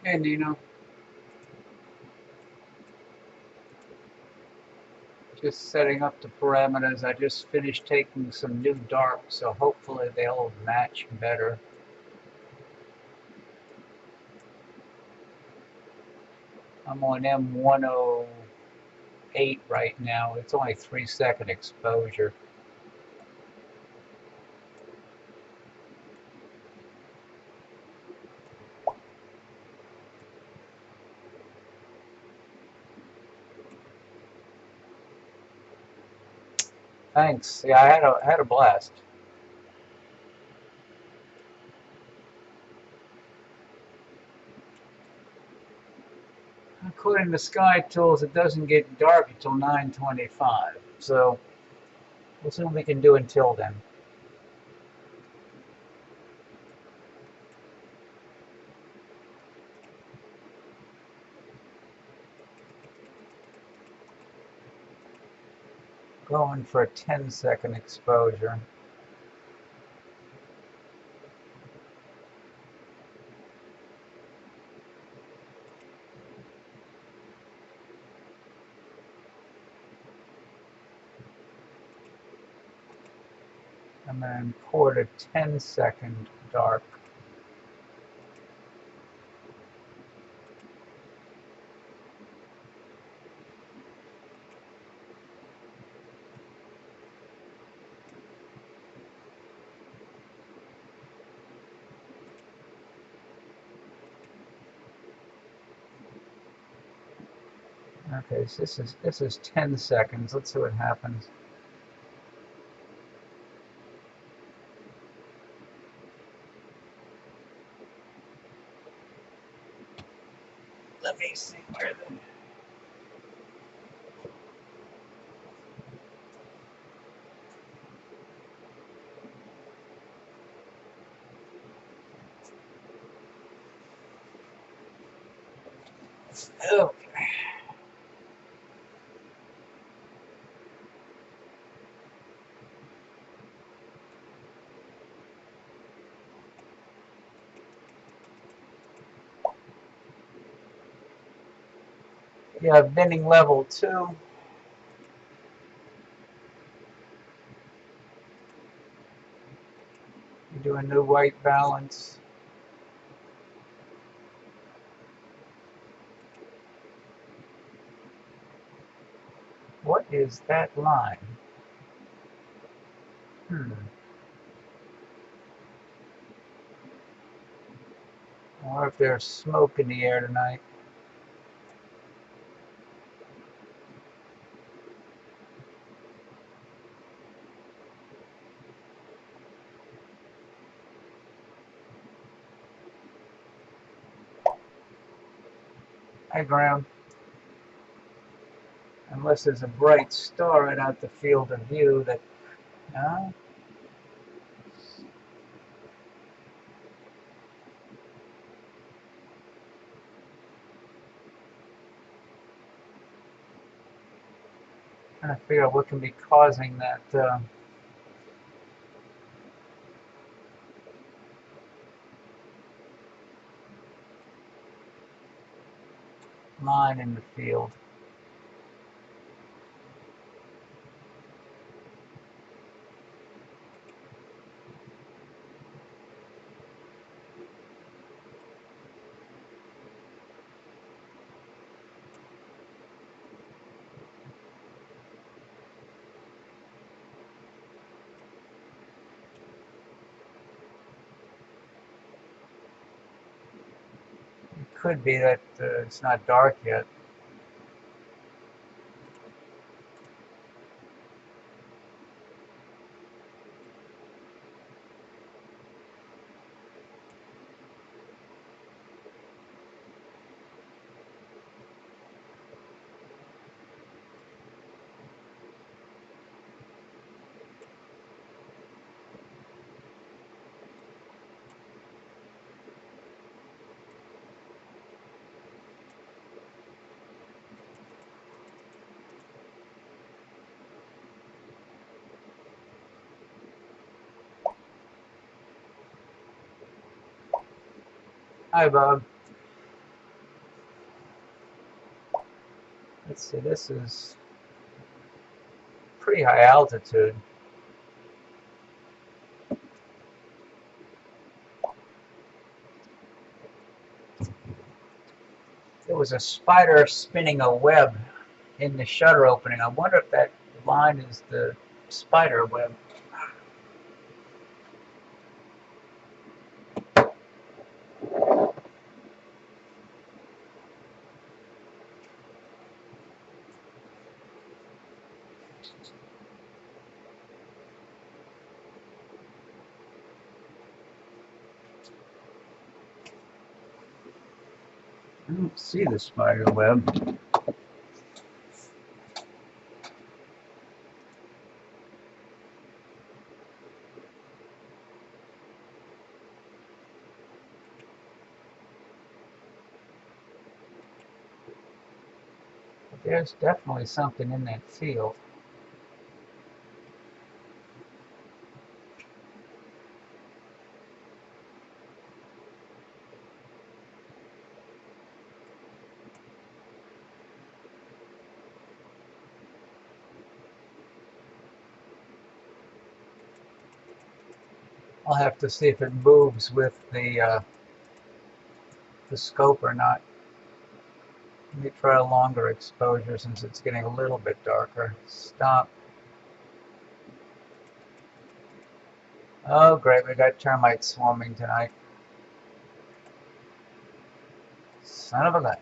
Hey, Nino. Just setting up the parameters. I just finished taking some new darks, so hopefully they'll match better. I'm on M108 right now. It's only 3-second exposure. Thanks. Yeah, I had a blast. According to Sky Tools, it doesn't get dark until 9:25. So we'll see what we can do until then. Going for a 10-second exposure. And then port a 10-second dark. Okay, so this is 10 seconds. Let's see what happens. Let me see where the okay. You have binning level 2. You're doing new white balance. What is that line? I wonder if there's smoke in the air tonight. Hi, Graham. Unless there's a bright star right out the field of view that. Uh, Trying to figure out what can be causing that line in the field. could be that it's not dark yet. Hi, Bob. Let's see, this is pretty high altitude. There was a spider spinning a web in the shutter opening. I wonder if that line is the spider web. I don't see the spider web. But there's definitely something in that field. I'll have to see if it moves with the scope or not. Let me try a longer exposure since it's getting a little bit darker. Stop. Oh, great, we got termites swarming tonight. Son of a gun.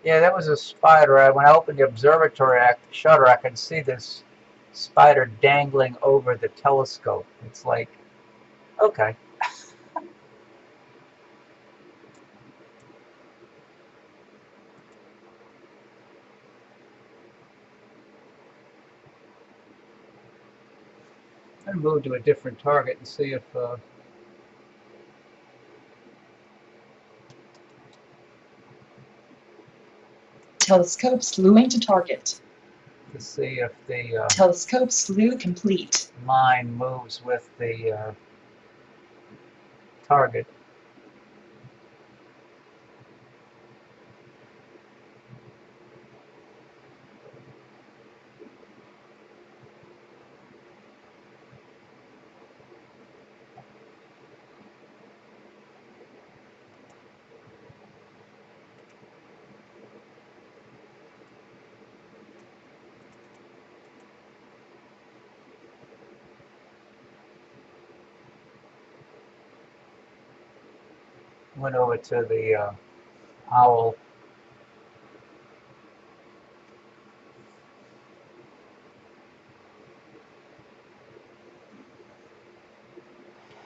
Yeah, that was a spider. When I opened the observatory shutter, I could see this spider dangling over the telescope. It's like, okay. I'm going to move to a different target and see if Telescope slewing to target. to see if the Telescope slew complete. line moves with the target. Went over to the owl.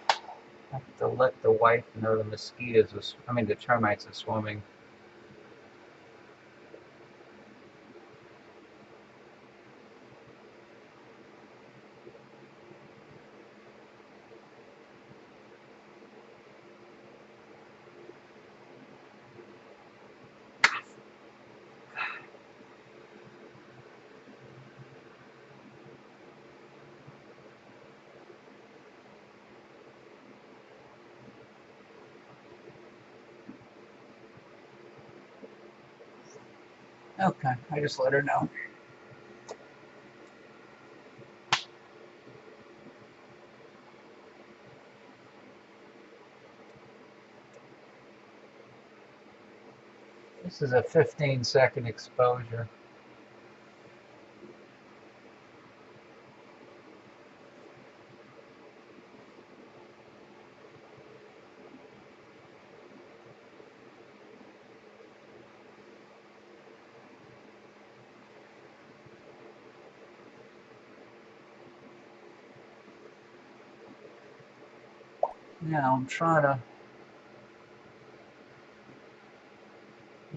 I have to let the wife know the mosquitoes, the termites are swarming. Okay, I just let her know. This is a 15-second exposure. Now I'm trying to,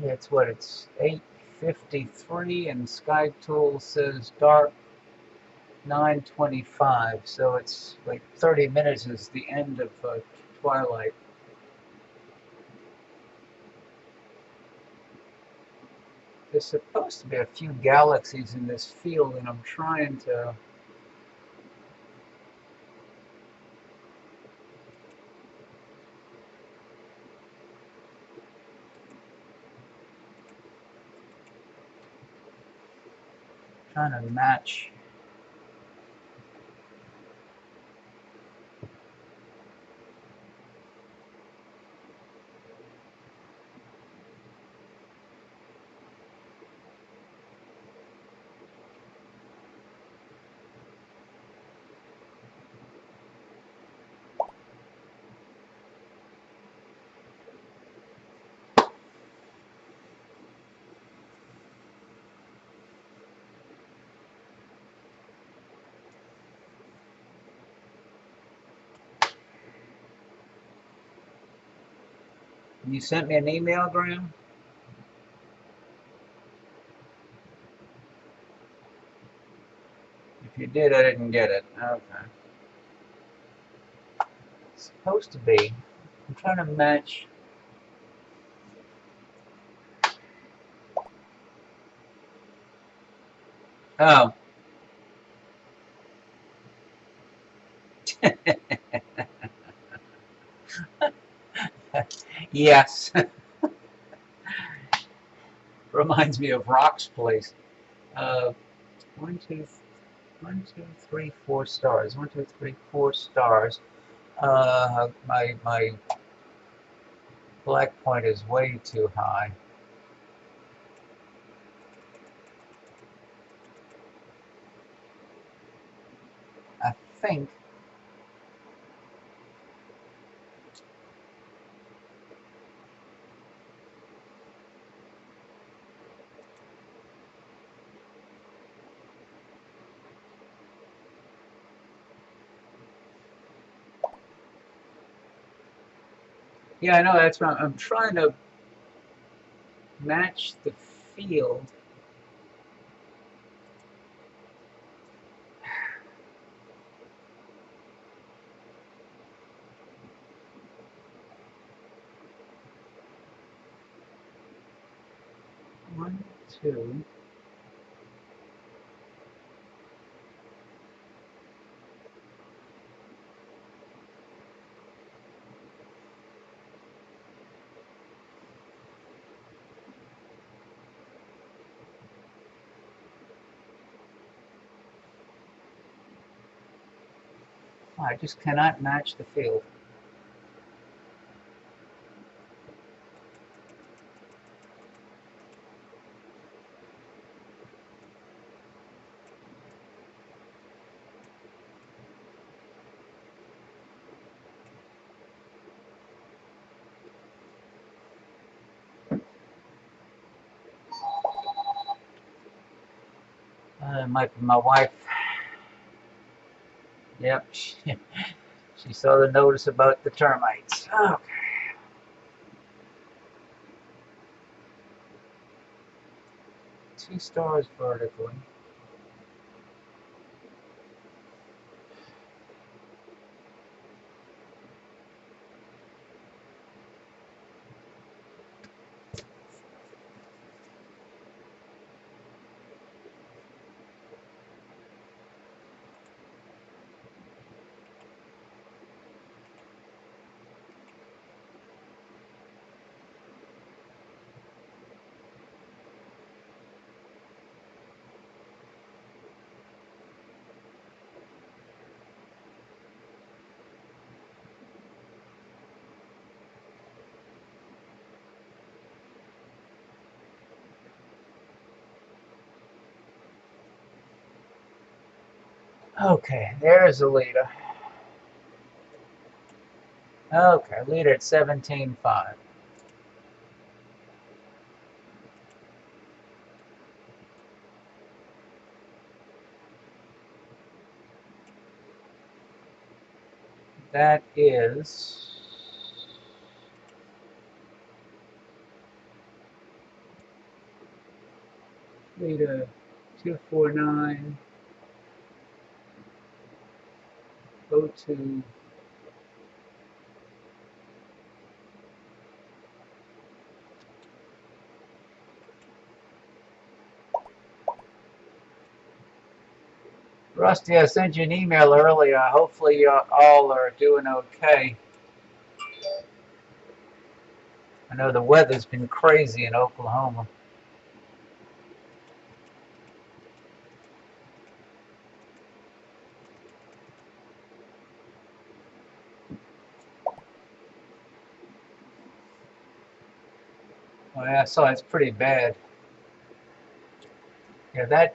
yeah, it's 8:53 and SkyTool says dark 9:25, so it's like 30 minutes is the end of twilight. There's supposed to be a few galaxies in this field, and I'm trying to match. You sent me an email, Graham? If you did, I didn't get it. Okay. It's supposed to be. I'm trying to match. Oh. Yes. Reminds me of Rock's Place. Uh, 1, 2, 1, 2, 3, 4 stars. 1, 2, 3, 4 stars. My black point is way too high. I think. Yeah, I know, that's what I'm trying to match the field. One, two. I just cannot match the field. My wife. Yep, she saw the notice about the termites. Okay. 2 stars vertically. Okay, there's the leader. Okay, leader at 17.5. That is leader 249. Go to Rusty. I sent you an email earlier. Hopefully you all are doing okay. I know the weather's been crazy in Oklahoma. Well, yeah, so it's pretty bad. Yeah, that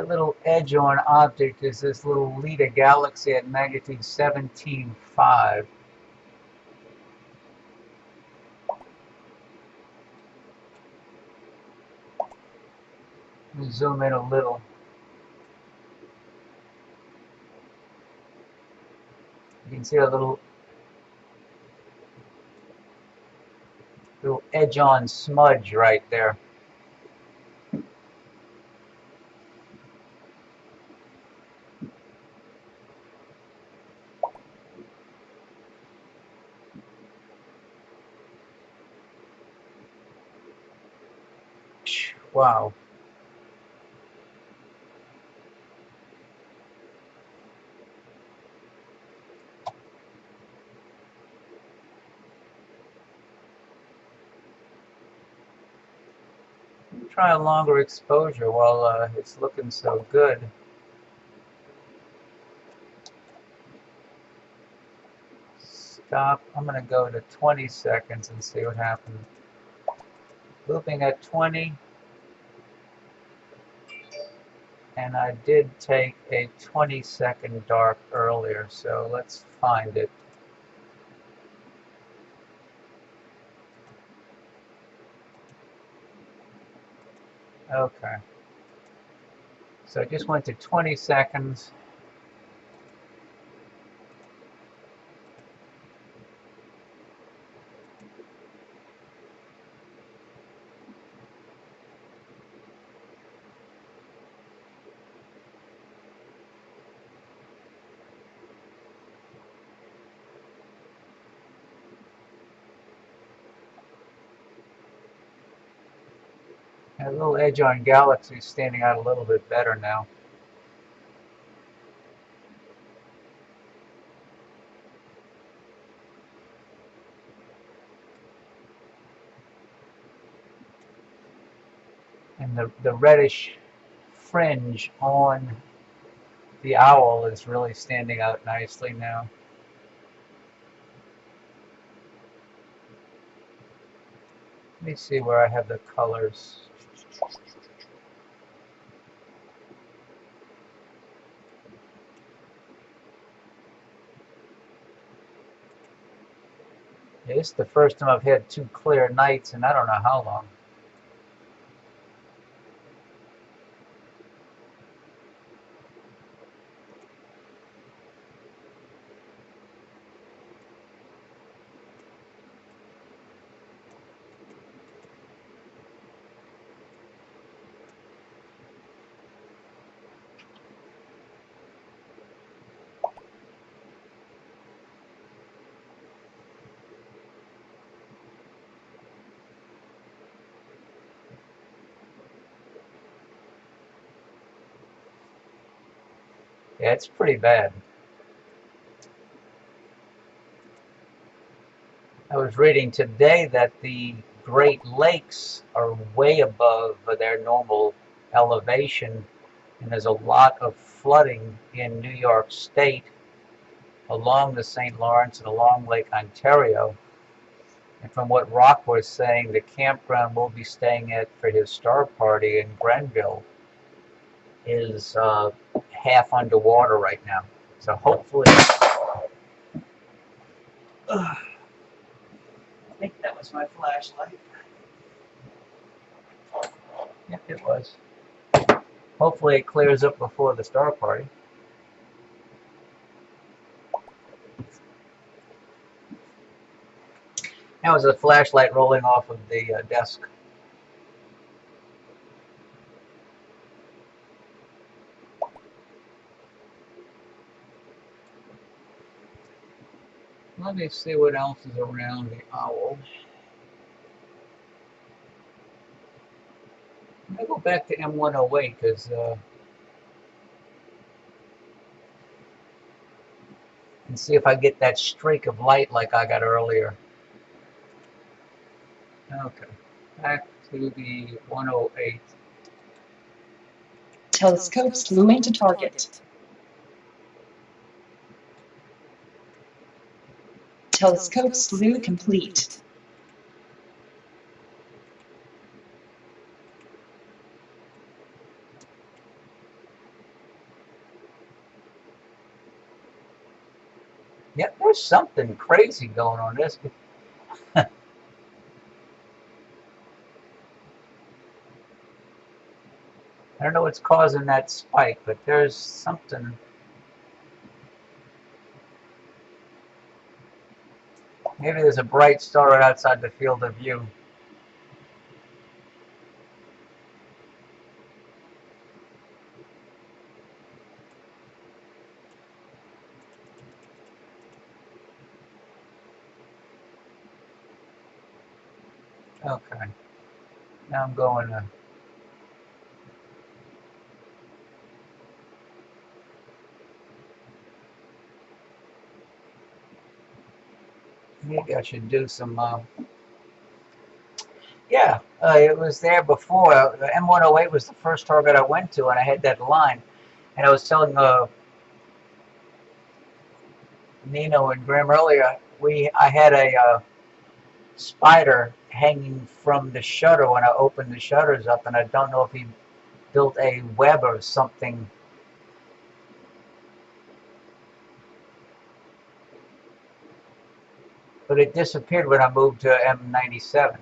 little edge-on object is this little Leda galaxy at magnitude 17.5. Let me zoom in a little. You can see a little edge-on smudge right there. Wow. Try a longer exposure while it's looking so good. Stop. I'm going to go to 20 seconds and see what happens. Looping at 20. And I did take a 20-second dark earlier, so let's find it. Okay. So I just went to 20 seconds. And a little edge on Galaxy is standing out a little bit better now. And the reddish fringe on the owl is really standing out nicely now. Let me see where I have the colors. Yeah, this is the first time I've had two clear nights in I don't know how long. Yeah, it's pretty bad. I was reading today that the Great Lakes are way above their normal elevation, and there's a lot of flooding in New York State along the St. Lawrence and along Lake Ontario. And from what Rock was saying, the campground we'll be staying at for his star party in Grenville is half underwater right now. So hopefully, I think that was my flashlight. Yep, it was. Hopefully it clears up before the star party. That was a flashlight rolling off of the desk. Let me see what else is around the owl. I'm going to go back to M108 because and see if I get that streak of light like I got earlier. Okay, back to the 108. Telescope slewing to target. Telescope slew complete. Yep, there's something crazy going on this. I don't know what's causing that spike, but there's something. Maybe there's a bright star right outside the field of view. Okay, now I'm going to. Maybe I should do some. Yeah, it was there before. The M108 was the first target I went to, and I had that line. And I was telling Nino and Grim earlier, I had a spider hanging from the shutter when I opened the shutters up, and I don't know if he built a web or something. But it disappeared when I moved to M97.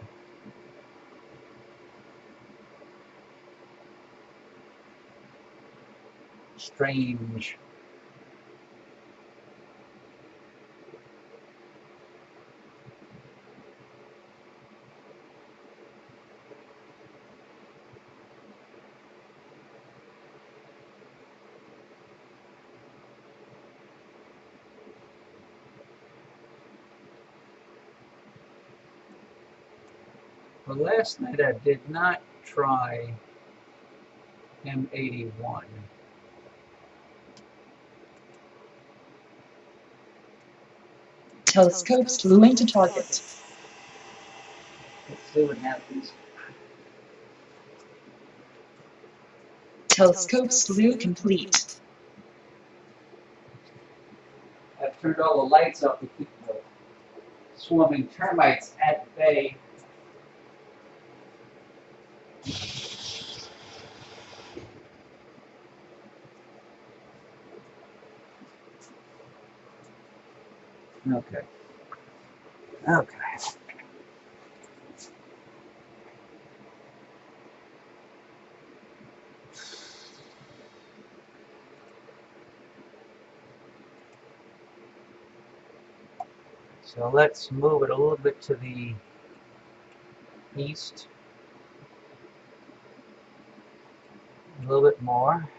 Strange. Well, last night I did not try M81. Telescope slewing to target. Let's see what happens. Telescope slew complete. I've turned all the lights up to keep the swarming termites at bay. Okay. Okay. So let's move it a little bit to the east. A little bit more.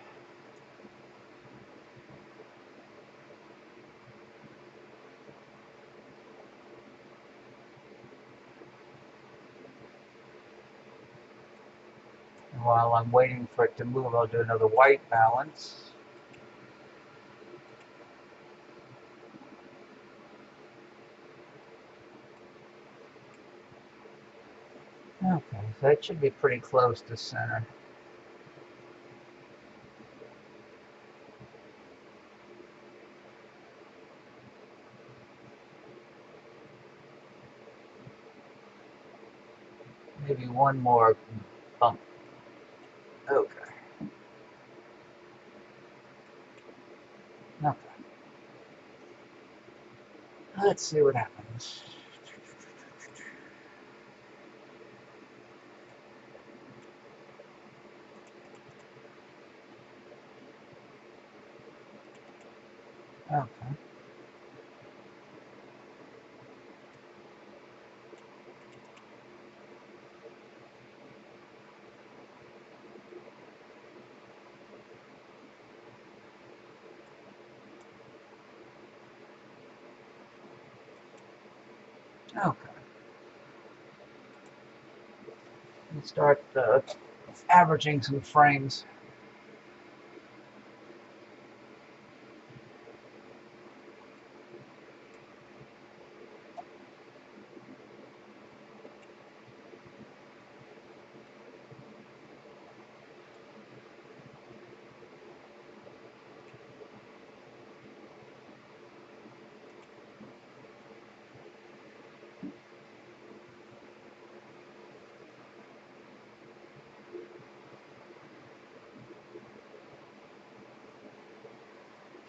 And while I'm waiting for it to move, I'll do another white balance. Okay, so that should be pretty close to center. Maybe one more bump. Okay. Let's see what happens. Okay. Okay. Let's start averaging some frames.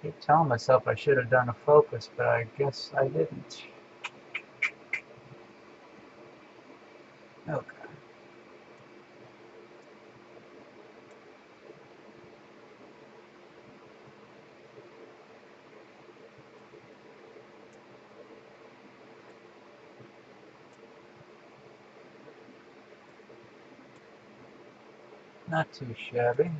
Keep telling myself I should have done a focus, but I guess I didn't. Okay. Not too shabby.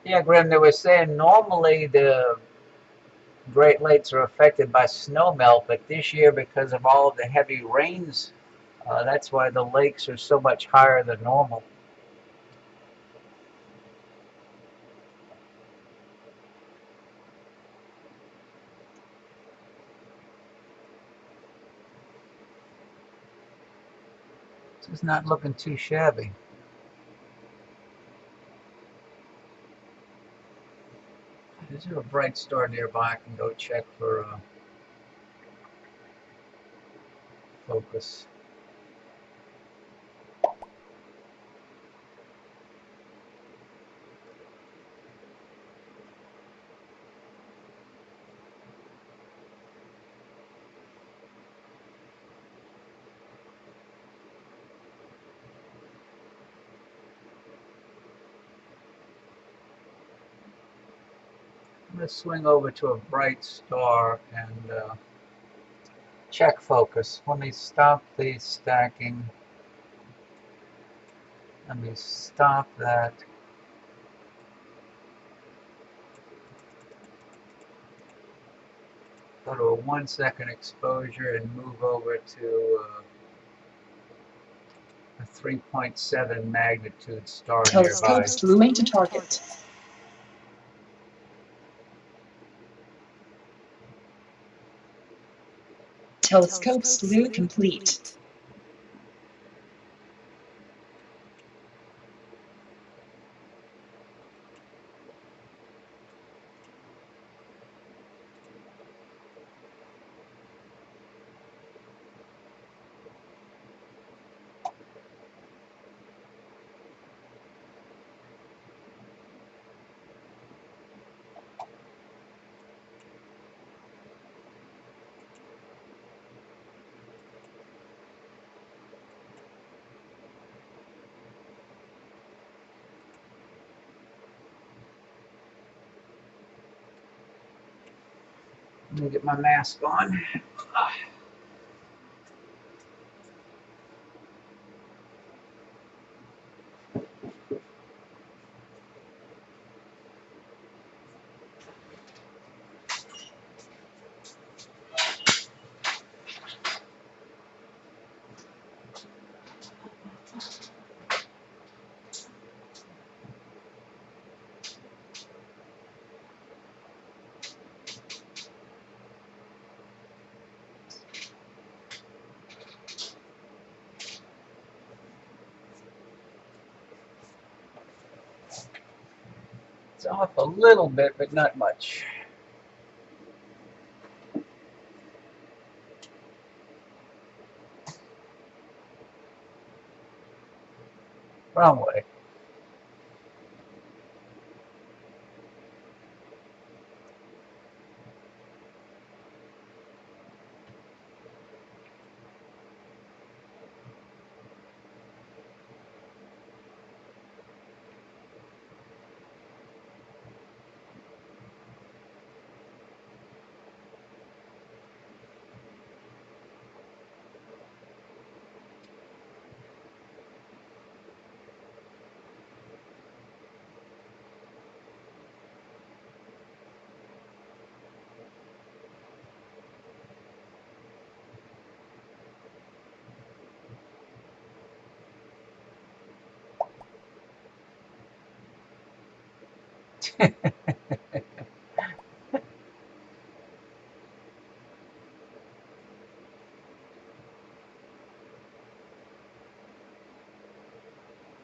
Yeah, Grim, they were saying normally the Great Lakes are affected by snowmelt, but this year, because of all the heavy rains, that's why the lakes are so much higher than normal. This is not looking too shabby. Is there a bright star nearby? I can go check for focus. I'm going to swing over to a bright star and check focus. Let me stop the stacking. Let me stop that. Go to a 1 second exposure and move over to a 3.7 magnitude star Telescope nearby. slewing to target. Telescope slew complete. Let me get my mask on. It's off a little bit, but not much. Wrong way.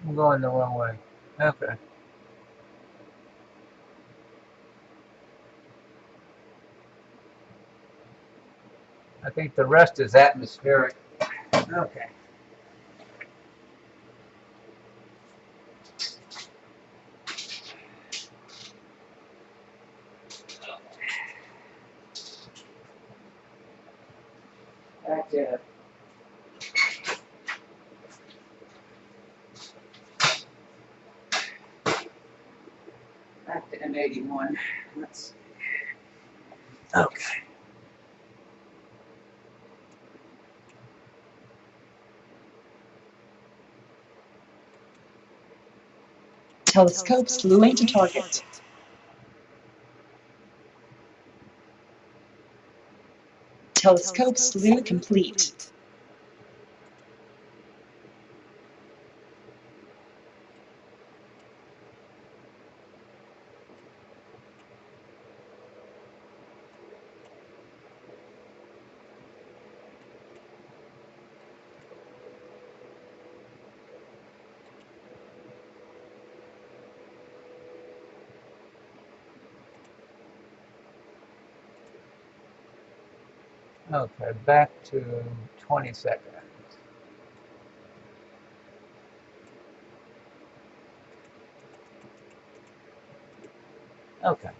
I'm going the wrong way. Okay. I think the rest is atmospheric. Okay. Back to M81. Let's see. Okay. Telescope slewing to target. Telescope slew complete. Okay, back to 20 seconds. Okay,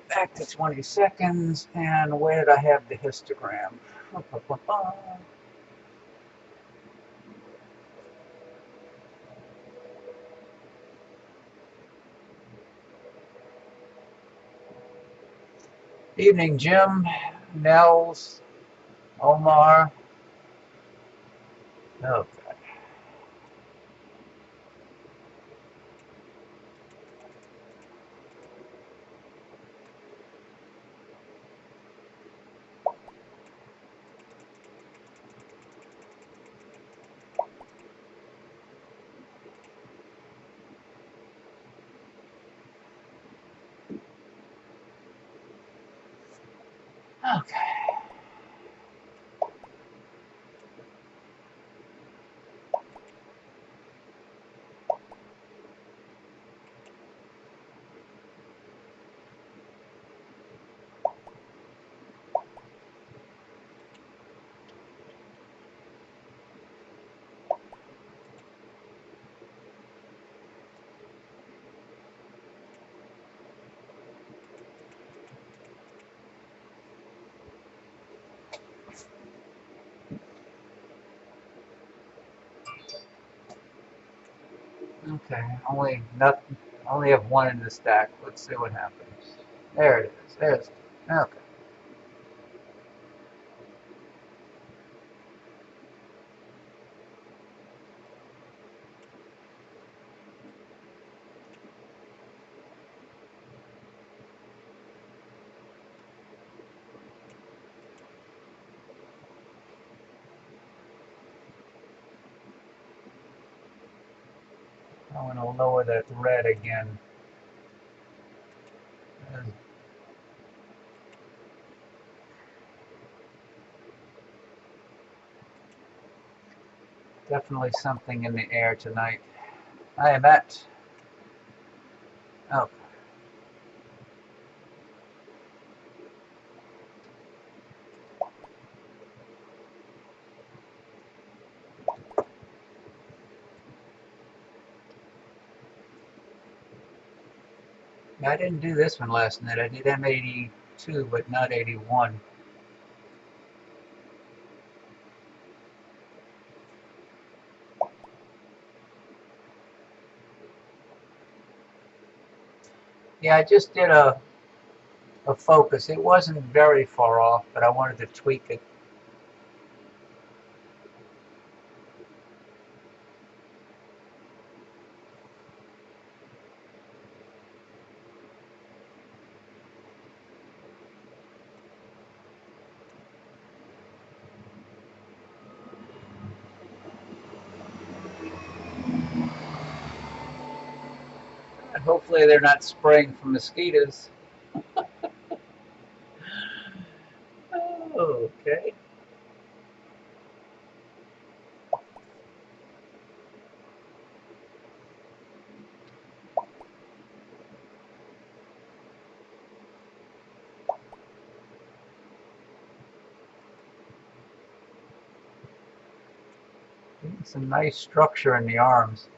back to 20 seconds, and where did I have the histogram? Evening, Jim, Nels, Omar. Okay. Okay. Okay, only have one in the stack. Let's see what happens. There it is. There's okay. I want to lower that red again. There's definitely something in the air tonight. I am at. Oh, I didn't do this one last night. I did M82, but not 81. Yeah, I just did a focus. It wasn't very far off, but I wanted to tweak it. And hopefully they're not spraying for mosquitoes. Oh, okay. Some nice structure in the arms.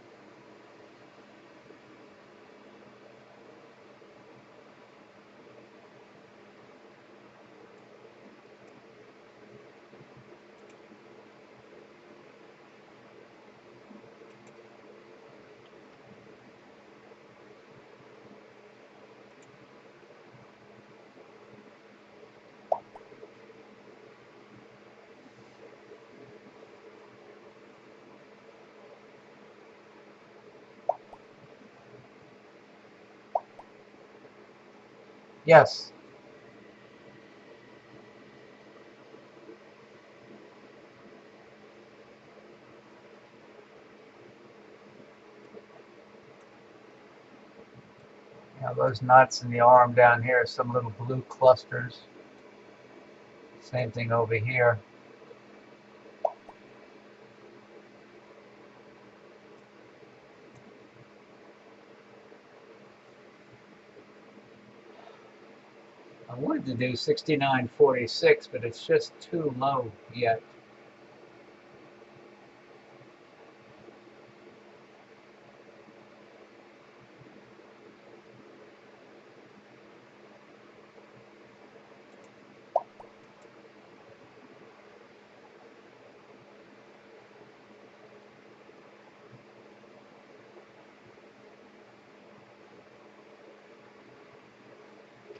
Yes. Now those knots in the arm down here, some little blue clusters. Same thing over here. I wanted to do 6946, but it's just too low yet.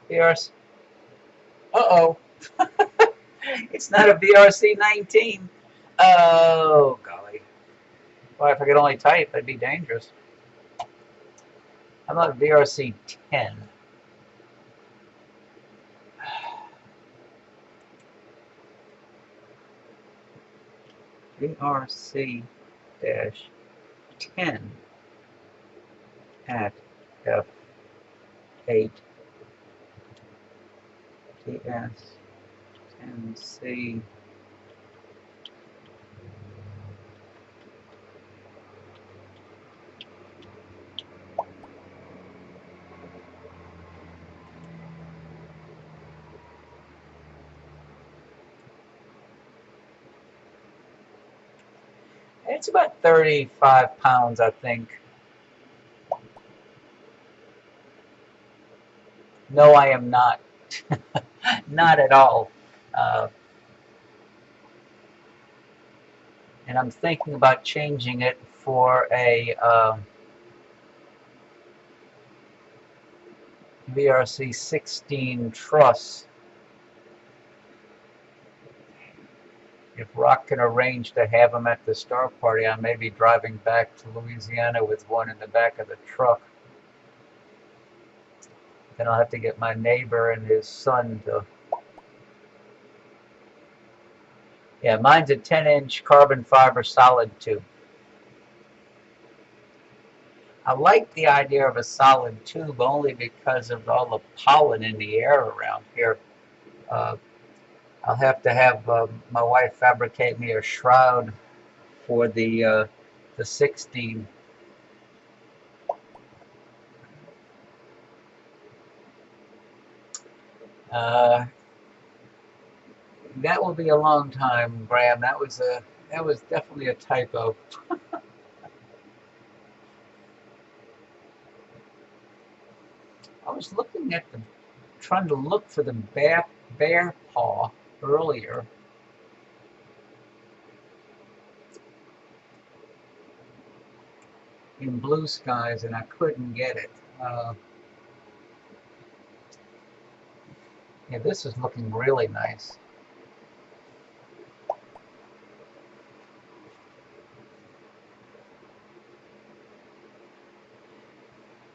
Here's, uh-oh. It's not a VRC 19. Oh, golly. Well, if I could only type, that'd be dangerous. How about VRC 10? VRC 10 at F8 TS 10C. It's about 35 pounds, I think. No, I am not. Not at all. Uh, and I'm thinking about changing it for a VRC 16 truss. If Rock can arrange to have them at the Star Party, I may be driving back to Louisiana with one in the back of the truck. Then I'll have to get my neighbor and his son to... Yeah, mine's a 10-inch carbon fiber solid tube. I like the idea of a solid tube only because of all the pollen in the air around here. I'll have to have my wife fabricate me a shroud for the 16. That will be a long time, Graham. That was definitely a typo. Oh was looking at the, trying to look for the bear paw earlier. In Blue Skies, and I couldn't get it. Yeah, this is looking really nice.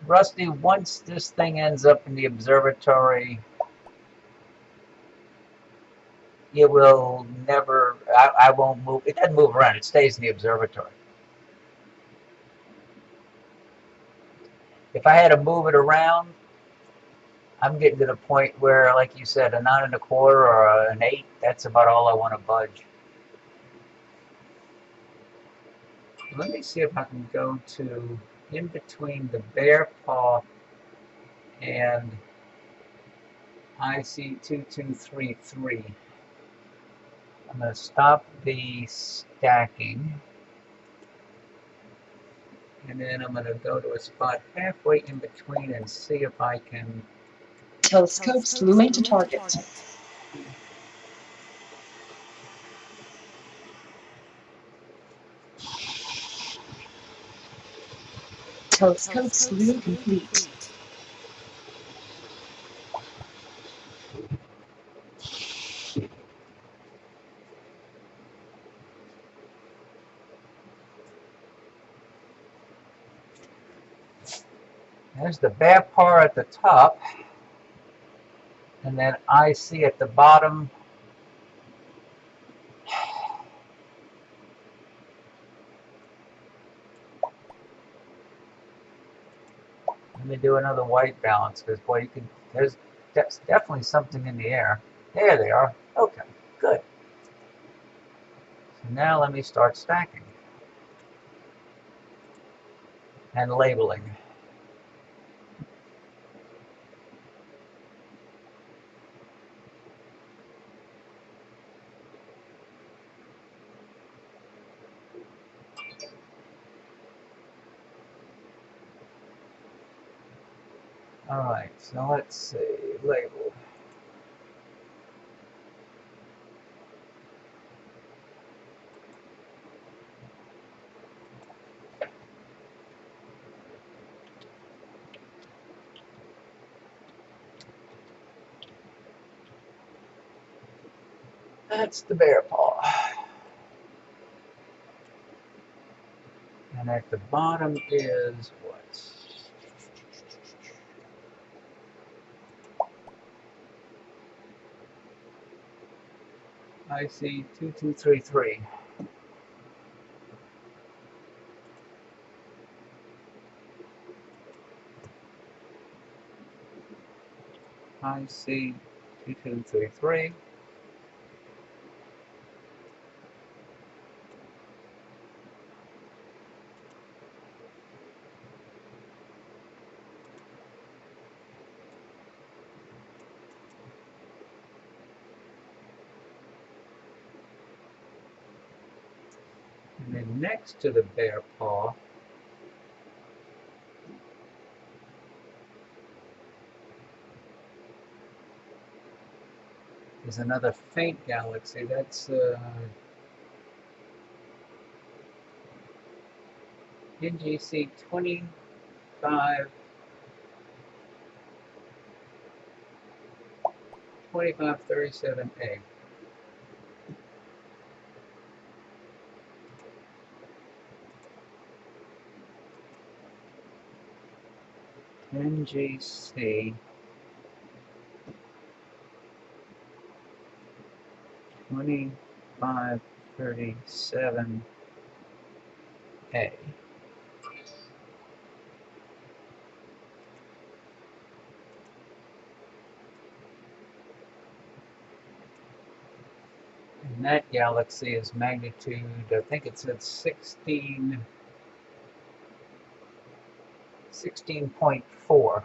Rusty, once this thing ends up in the observatory, it will never, I won't move. It doesn't move around. It stays in the observatory. If I had to move it around, I'm getting to the point where, like you said, a 9 1/4 or an 8, that's about all I want to budge. Let me see if I can go to in between the bear paw and IC2233. I'm going to stop the stacking, and then I'm going to go to a spot halfway in between and see if I can. Telescope slewing to target. Telescope slew complete. There's the bear paw at the top, and then IC at the bottom. Let me do another white balance, because boy, you can. There's definitely something in the air. There they are. Okay, good. So now let me start stacking and labeling. All right, so let's see, label. That's the bear paw. And at the bottom is what? IC2233. IC2233. And then next to the bear paw is another faint galaxy. That's NGC 2537A. NGC 2537A. And that galaxy is magnitude, I think it said 16.4.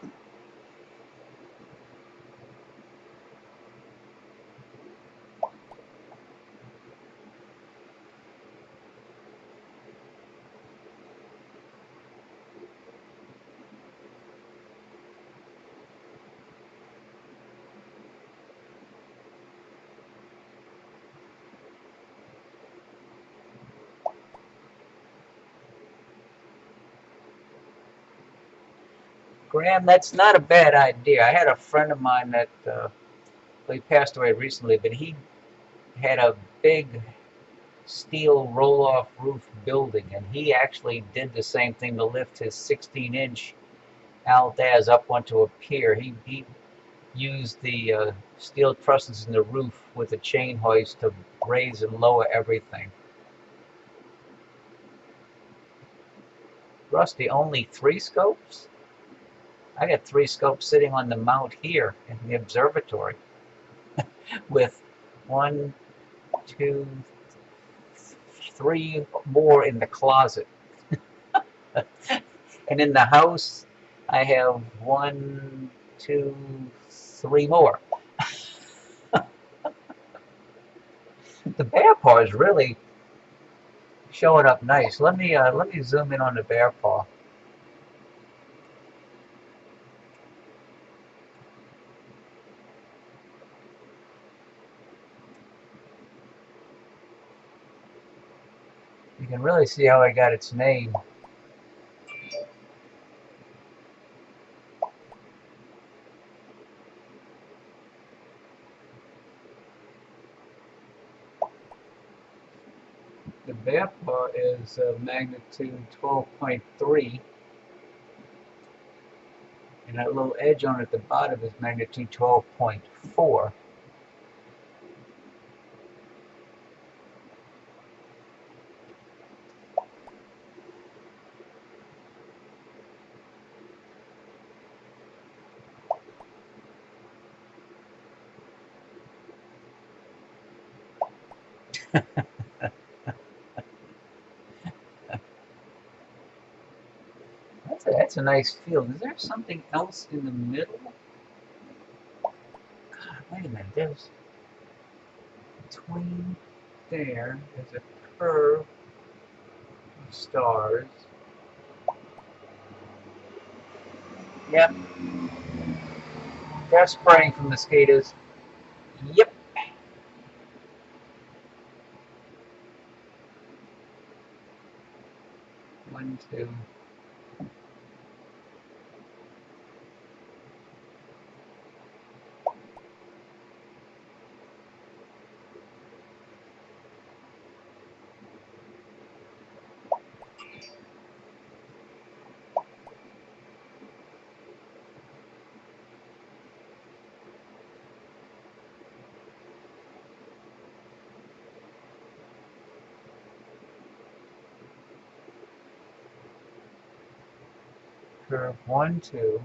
Graham, that's not a bad idea. I had a friend of mine that he passed away recently, but he had a big steel roll-off roof building, and he actually did the same thing to lift his 16-inch Aldaz up onto a pier. He used the steel trusses in the roof with a chain hoist to raise and lower everything. Rusty, only 3 scopes? I got 3 scopes sitting on the mount here in the observatory with 1, 2, 3 more in the closet. And in the house, I have 1, 2, 3 more. The bear paw is really showing up nice. Let me zoom in on the bear paw. You can really see how I got its name. The bear paw is magnitude 12.3, and that little edge on it at the bottom is magnitude 12.4. That's a nice field. Is there something else in the middle? God, wait a minute. There's between there's a curve of stars. Yep, they're spraying from mosquitoes. Yep. One, two. Curve 1, 2.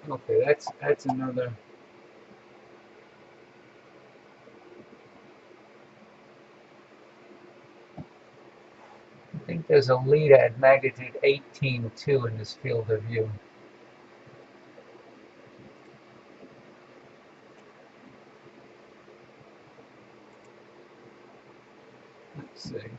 Okay, that's another. I think there's a lead at magnitude 18.2 in this field of view. Let's see.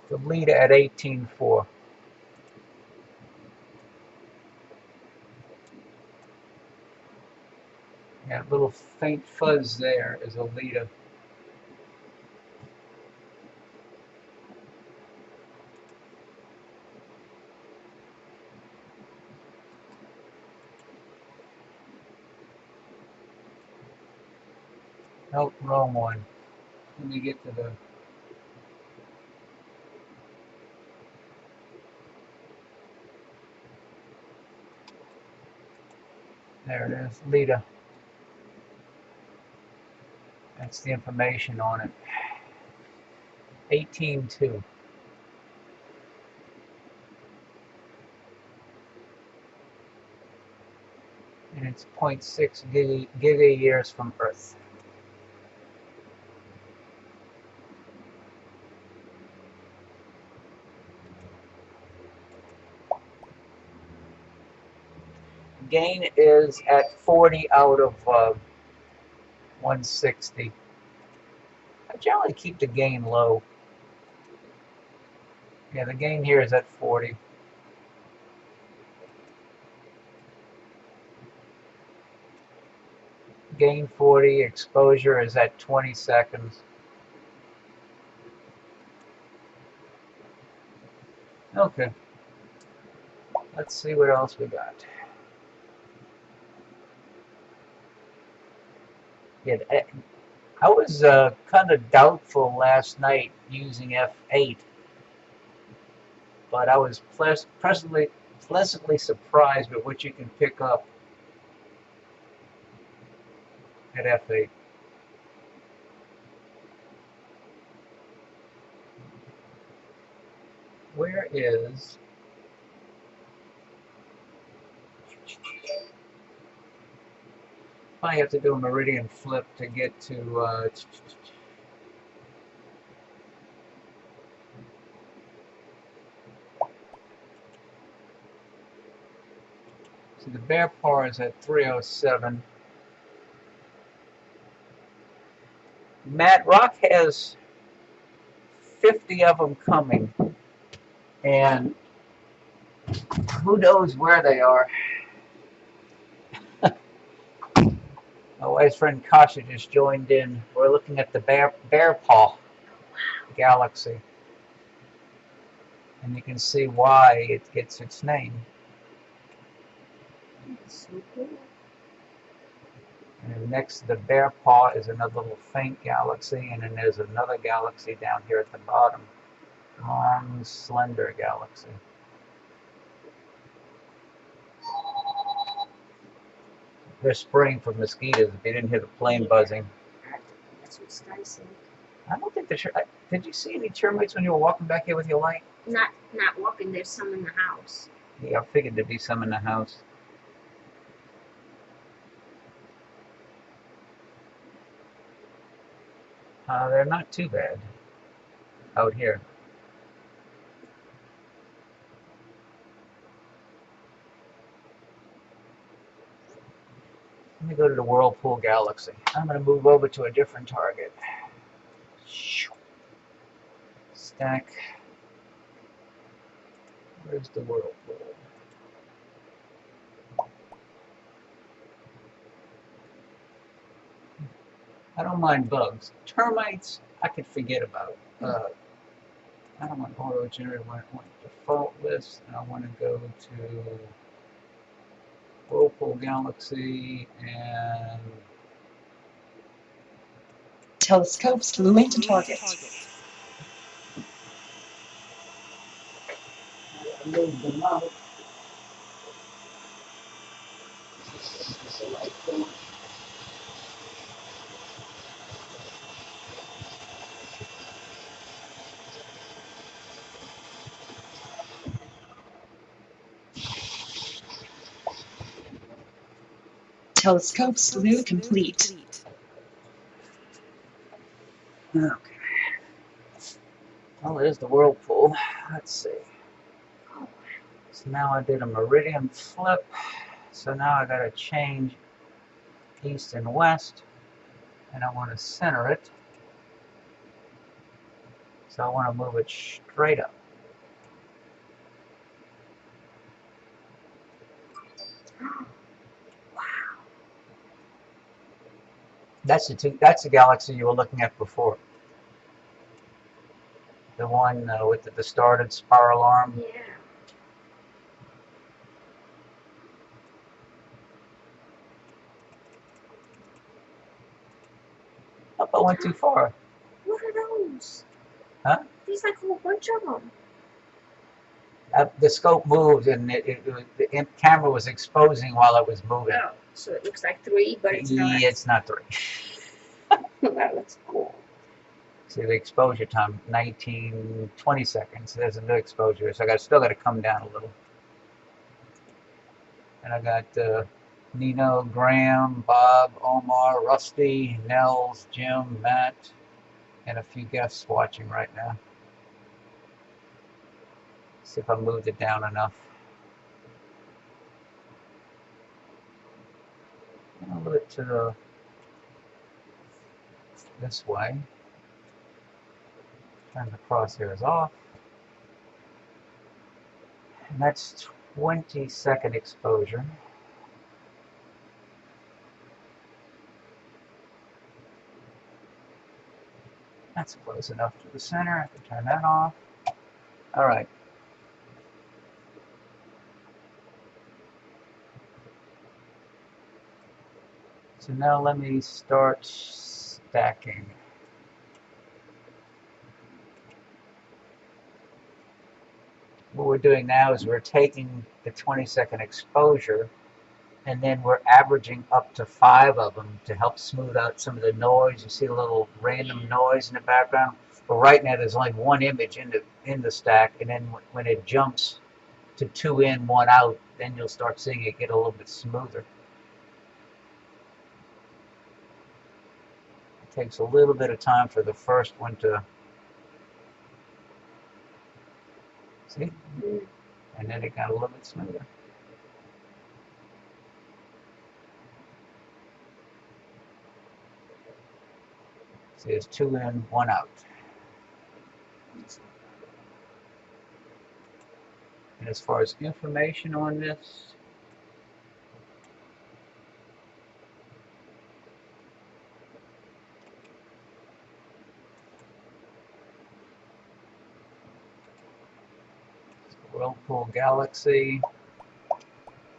The lead at 18.4. Yeah, little faint fuzz there is a leader. Nope, wrong one. Let me get to the. There it is, leader. That's the information on it. 18.2. And It's 0.6 giga years from Earth. Gain is at 40 out of 160. I generally keep the gain low. Yeah, the gain here is at 40. Gain 40, exposure is at 20 seconds. Okay, let's see what else we got. Yeah, I was kind of doubtful last night using F8, but I was pleasantly surprised with what you can pick up at F8. Where is... I have to do a meridian flip to get to... See, the bear par is at 307. Matt, Rock has 50 of them coming, and who knows where they are. My wife's friend Kasha just joined in. We're looking at the bear paw galaxy, and you can see why it gets its name. So cool. And next to the bear paw is another little faint galaxy, and then there's another galaxy down here at the bottom. Long, slender galaxy. They're spraying for mosquitoes if you didn't hear the plane buzzing. That's what Sky said. I don't think did you see any termites when you were walking back here with your light? Not walking. There's some in the house. Yeah, I figured there'd be some in the house. They're not too bad out here. Let me go to the Whirlpool Galaxy. I'm going to move over to a different target. Stack. Where's the Whirlpool? I don't mind bugs. Termites, I could forget about. I don't want auto-generate. I want default list. I want to go to Whirlpool Galaxy and Telescopes moving to target. move them out. Telescope slew complete. Okay. Well, there's the Whirlpool. Let's see. So now I did a meridian flip. So now I got to change east and west. And I want to center it. So I want to move it straight up. That's the galaxy you were looking at before. The one with the distorted spiral arm. Yeah. Oh, I went too far. What are those? Huh? There's like a whole bunch of them. The scope moved, and the camera was exposing while it was moving. Oh, so it looks like 3, but it's not. Yeah, it's not 3. That looks cool. See the exposure time, 20 seconds. There's a new exposure, so still got to come down a little. And I got Nino, Graham, Bob, Omar, Rusty, Nels, Jim, Matt, and a few guests watching right now. See if I moved it down enough. I'll move it to this way. Turn the crosshairs off. And that's 20-second exposure. That's close enough to the center. I can turn that off. All right. So now let me start stacking. What we're doing now is we're taking the 20-second exposure and then we're averaging up to 5 of them to help smooth out some of the noise. You see a little random noise in the background. But right now there's only one image in the stack, and then when it jumps to 2 in, 1 out, then you'll start seeing it get a little bit smoother. It takes a little bit of time for the first one to see, and then it got a little bit smoother. See, it's 2 in, 1 out. And as far as information on this, Whirlpool Galaxy,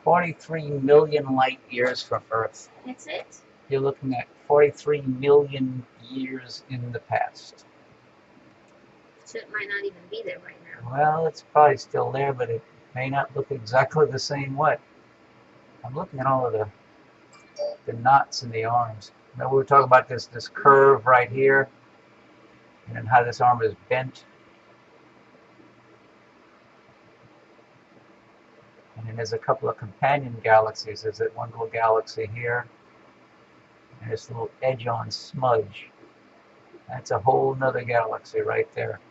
43 million light years from Earth. That's it? You're looking at 43 million years in the past. So it might not even be there right now. Well, it's probably still there, but it may not look exactly the same way. I'm looking at all of the knots in the arms. Remember we were talking about this curve right here, and then how this arm is bent. And then there's a couple of companion galaxies. There's that one little galaxy here, and this little edge-on smudge. That's a whole nother galaxy right there.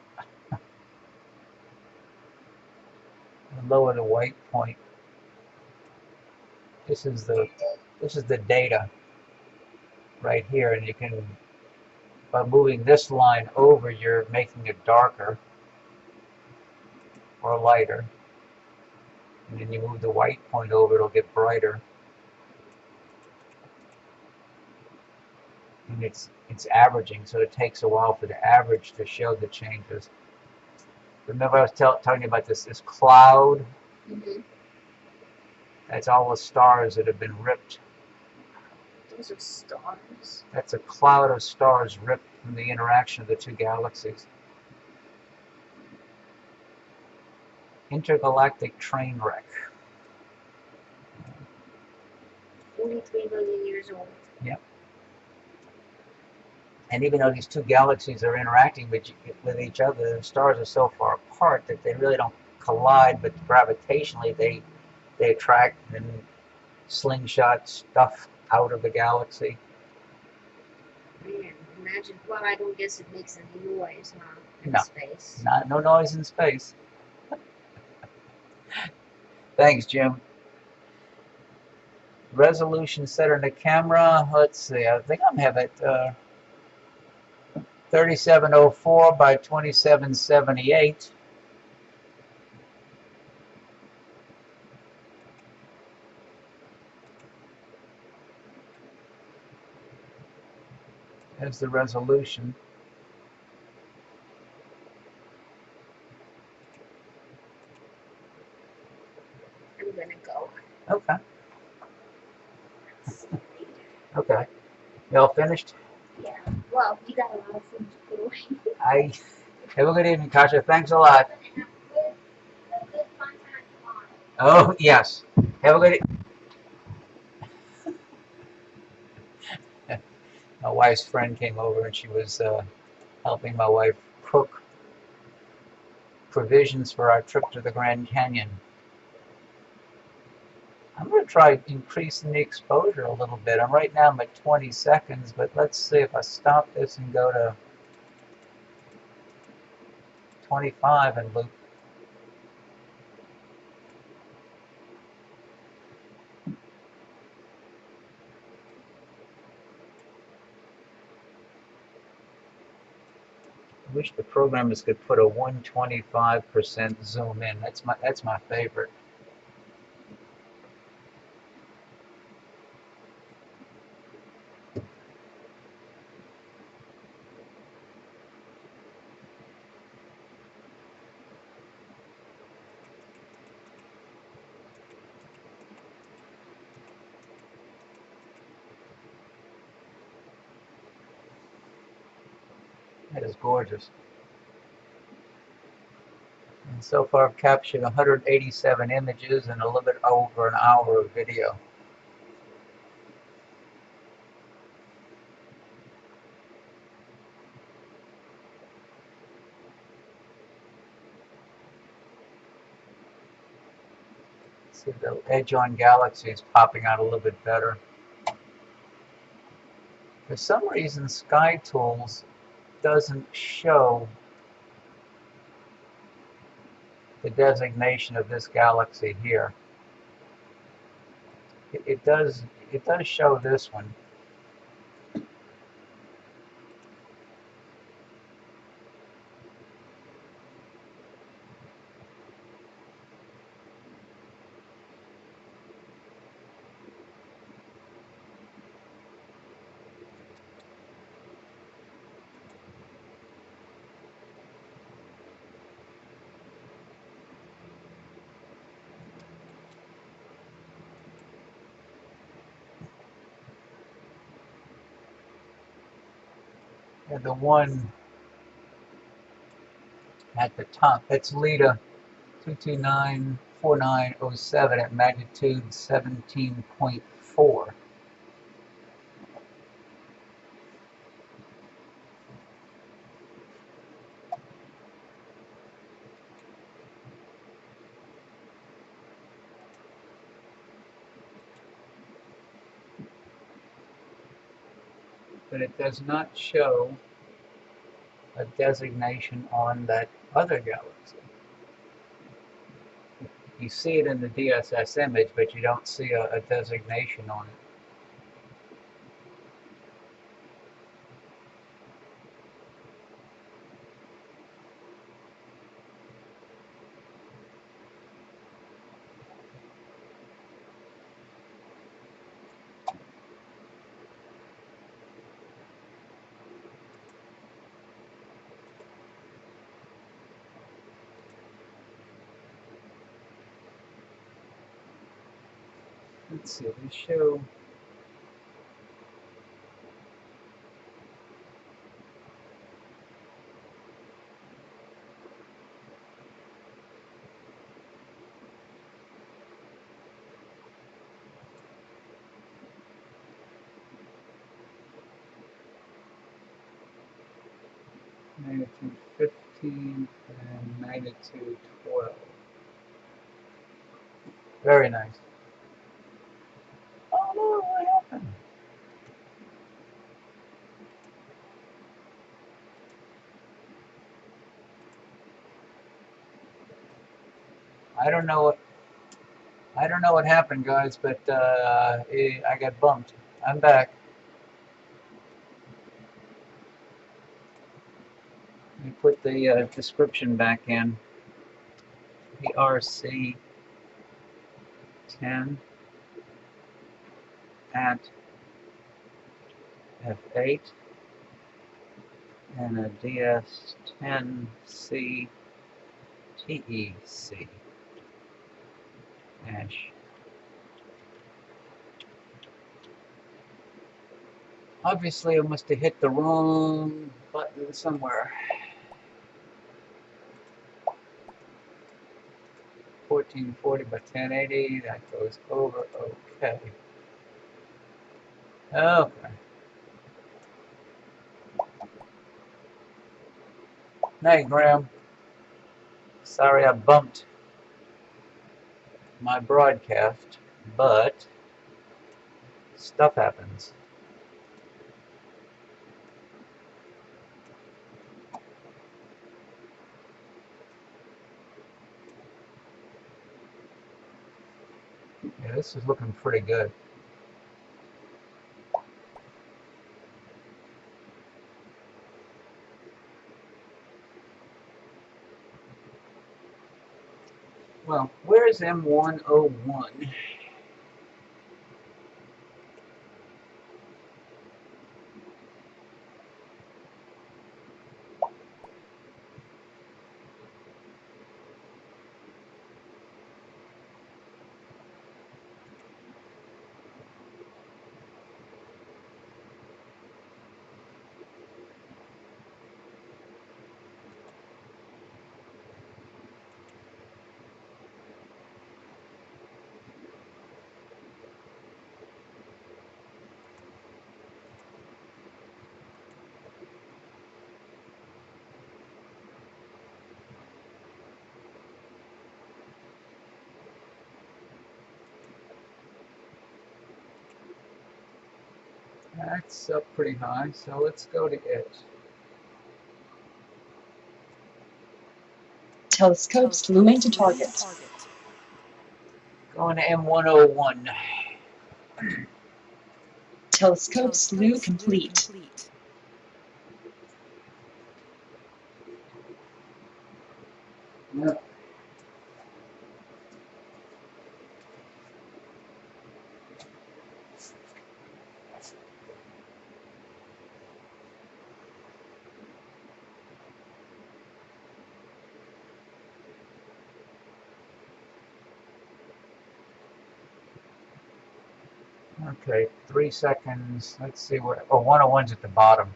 Lower the white point. This is the data right here, and you can, by moving this line over, you're making it darker or lighter. And then you move the white point over, it'll get brighter. And it's averaging, so it takes a while for the average to show the changes. Remember I was telling you about this cloud? Mm-hmm. That's all the stars that have been ripped. Those are stars. That's a cloud of stars ripped from the interaction of the two galaxies. Intergalactic train wreck. 43 million years old. Yep. And even though these two galaxies are interacting with each other, the stars are so far apart that they really don't collide, but gravitationally they attract and slingshot stuff out of the galaxy. Man, imagine. Well, I don't guess it makes any noise, huh? In No. space. No noise in space. Thanks, Jim. Resolution set on the camera. Let's see. I think I'm having it 3704 by 2778. There's the resolution. I'm gonna go. Okay. Okay. You all finished? Yeah. Well, we got a lot of food to put away. Have a good evening, Kasha. Thanks a lot. And a good fun time tomorrow. Oh, yes. Have a good My wife's friend came over and she was helping my wife cook provisions for our trip to the Grand Canyon. I'm going to to try increasing the exposure a little bit. Right now I'm at 20 seconds, but let's see if I stop this and go to 25 and loop. I wish the programmers could put a 125% zoom in. That's my favorite. That is gorgeous. And so far I've captured 187 images and a little bit over an hour of video. See the edge on Galaxy is popping out a little bit better. For some reason SkyTools doesn't show the designation of this galaxy here. It does show this one. And the one at the top, that's LIDA 2294907 at magnitude 17.4. But it does not show a designation on that other galaxy. You see it in the DSS image, but you don't see a designation on it. Let's see, they show magnitude 15 and magnitude 12. Very nice. Oh no, what happened? I don't know what happened, guys, but I got bumped. I'm back. Let me put the description back in. PRC 10 at F8 and a DS10C TEC hash. Obviously I must have hit the wrong button somewhere. 1440 by 1080, that goes over, okay. Okay. Hey, Graham. Sorry I bumped my broadcast. but stuff happens. Yeah, this is looking pretty good. Well, where's M101? That's up pretty high, so let's go to it. Telescopes moving to target. Going to M101. Telescope slew complete. Yep. Okay, 3 seconds. Let's see where. Oh, 101's at the bottom.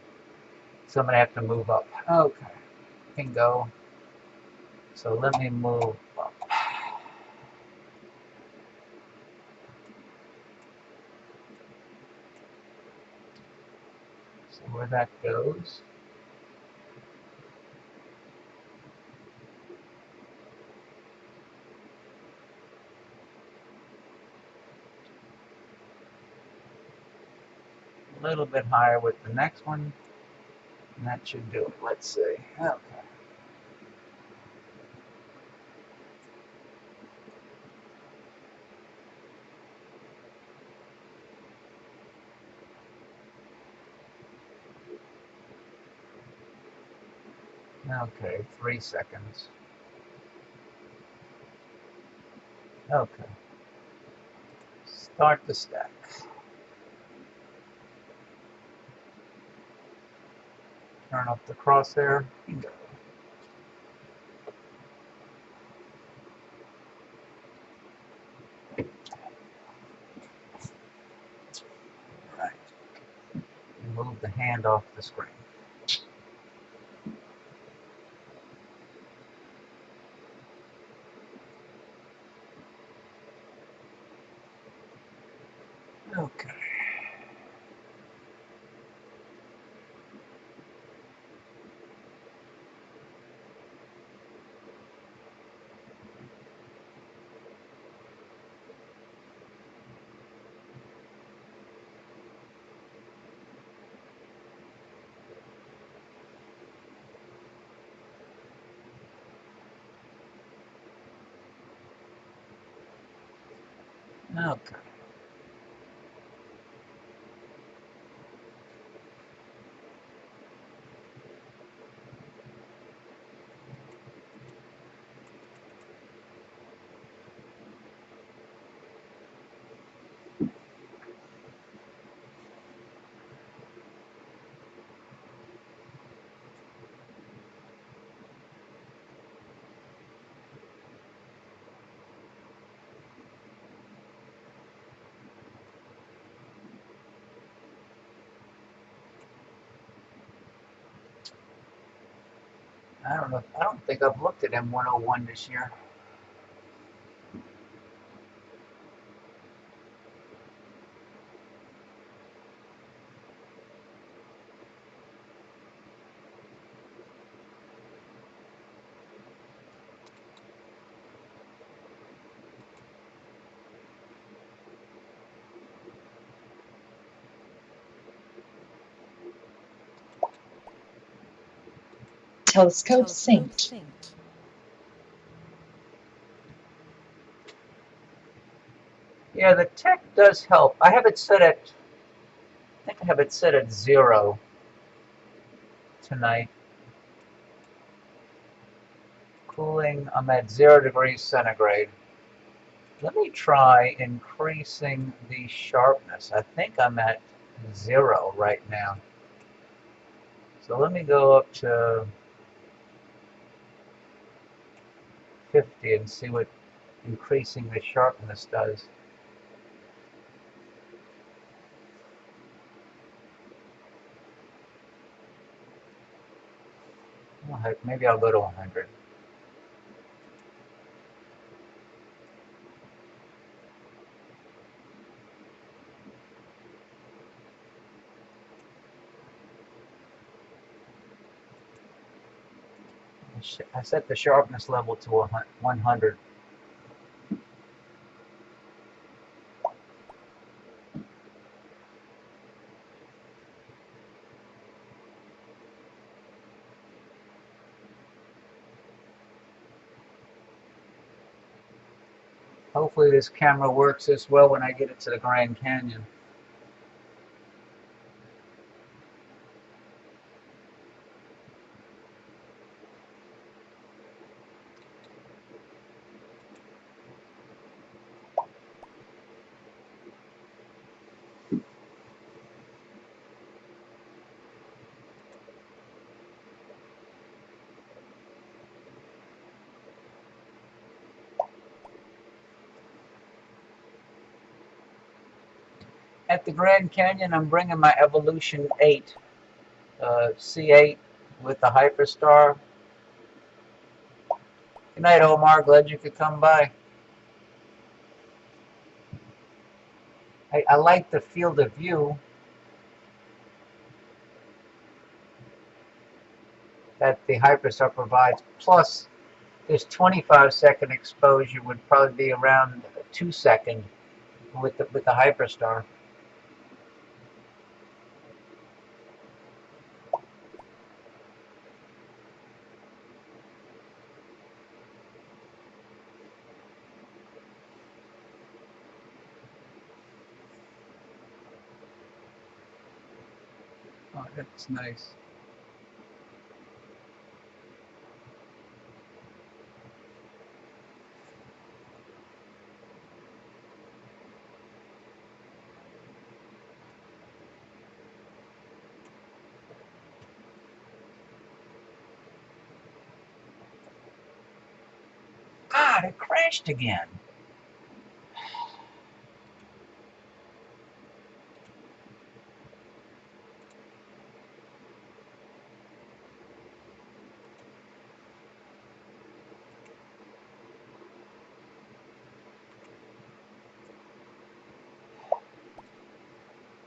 So I'm gonna have to move up. Okay, can go. So let me move up. See where that goes. A little bit higher with the next one. And that should do it. Let's see. Okay. Okay, 3 seconds. Okay. Start the stack. Turn up the crosshair. Bingo. Right. Move the hand off the screen. Okay. Okay. I don't know. I don't think I've looked at M101 this year. Telescope synced. Yeah, the tech does help. I have it set at, I think I have it set at 0 tonight. Cooling, I'm at 0 degrees centigrade. Let me try increasing the sharpness. I think I'm at 0 right now. So let me go up to 50 and see what increasing the sharpness does. Oh, heck, maybe I'll go to 100. I set the sharpness level to 100. Hopefully this camera works as well when I get it to the Grand Canyon. At the Grand Canyon, I'm bringing my Evolution 8 C8 with the Hyperstar. Good night, Omar. Glad you could come by. I like the field of view that the Hyperstar provides. Plus, this 25-second exposure would probably be around 2 seconds with the Hyperstar. Oh, that's nice. God, it crashed again.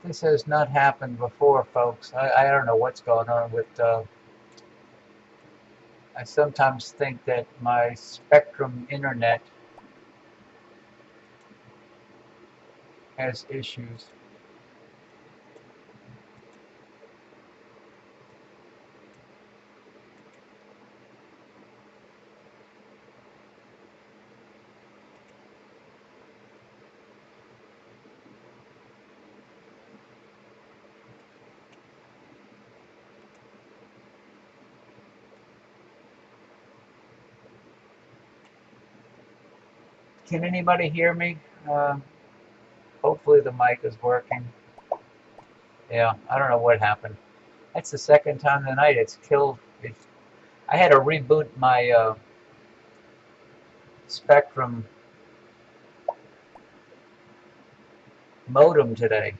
This has not happened before, folks. I don't know what's going on with... I sometimes think that my Spectrum internet has issues. Can anybody hear me? Hopefully the mic is working. Yeah, I don't know what happened. That's the second time tonight it's killed. I had to reboot my Spectrum modem today.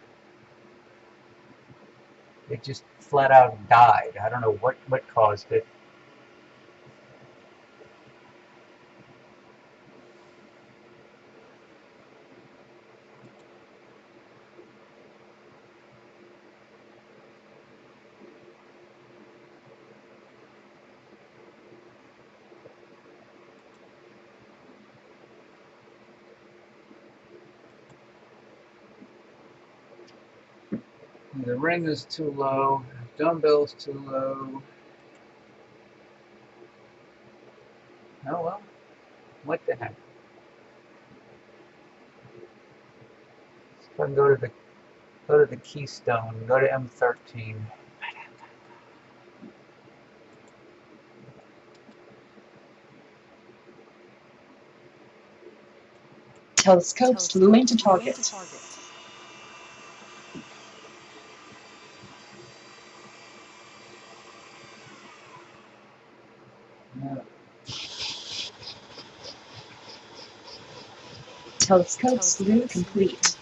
It just flat out died. I don't know what caused it. The ring is too low. Dumbbell's too low. Oh well, what the heck? Let's go and go to the Keystone. Go to M13. Telescopes flew into target. Yeah. Telescopes flew complete.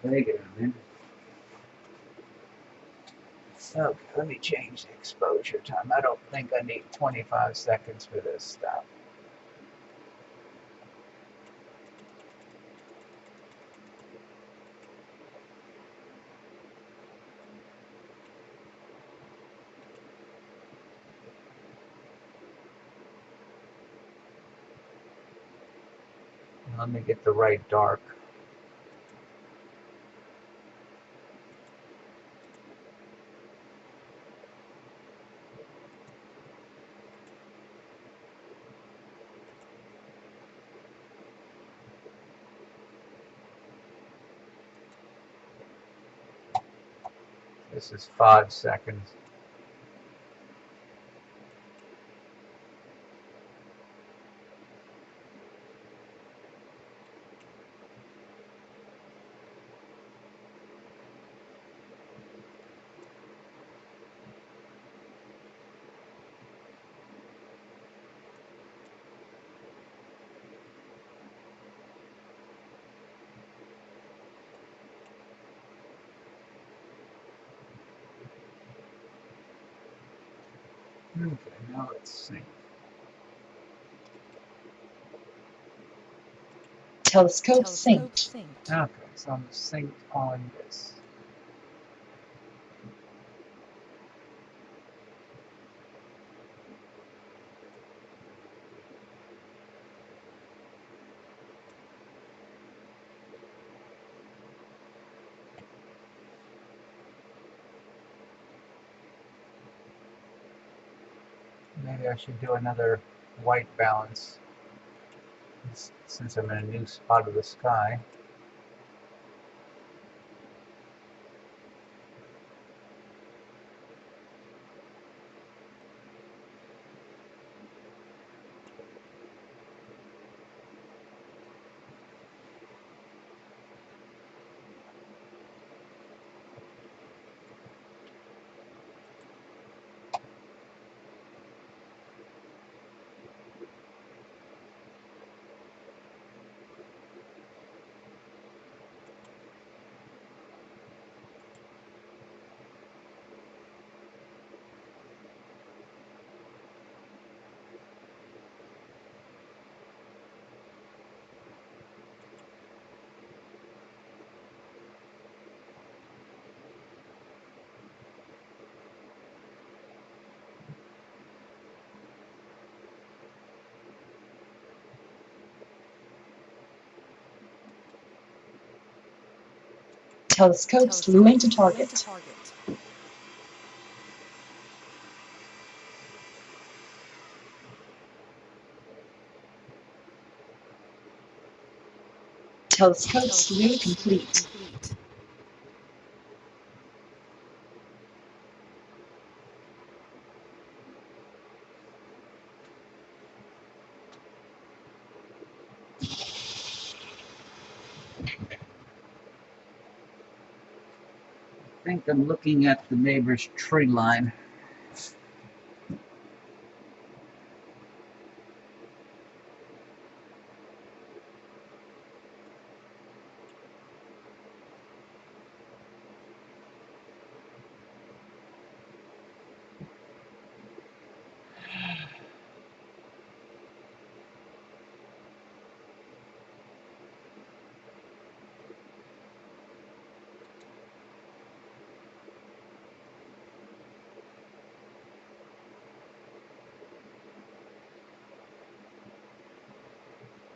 Take it, man. Okay, let me change the exposure time. I don't think I need 25 seconds for this stuff. Let me get the right dark. This is 5 seconds. Okay, now let's sync. Telescope synced. Okay, so I'm synced on this. Maybe I should do another white balance since I'm in a new spot of the sky. Telescopes flew into target. Telescopes flew complete. I think I'm looking at the neighbor's tree line.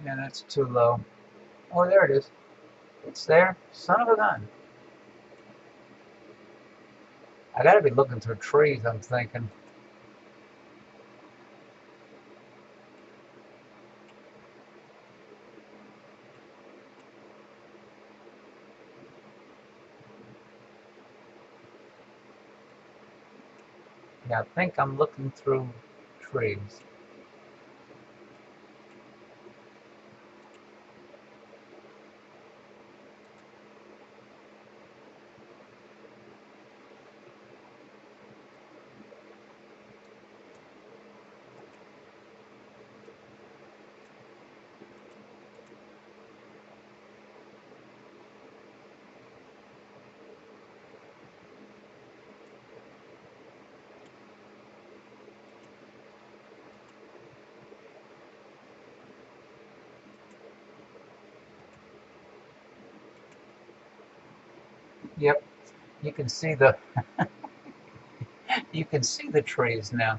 Yeah, that's too low. Oh, there it is. It's there. Son of a gun. I gotta be looking through trees, I'm thinking. Yeah, I think I'm looking through trees. Yep, you can see the you can see the trees now.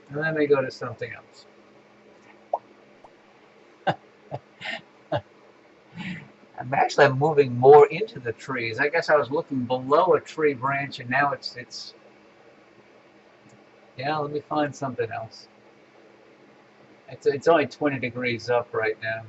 And let me go to something else. I'm moving more into the trees. I guess I was looking below a tree branch, and now it's. Yeah, let me find something else. It's only 20 degrees up right now.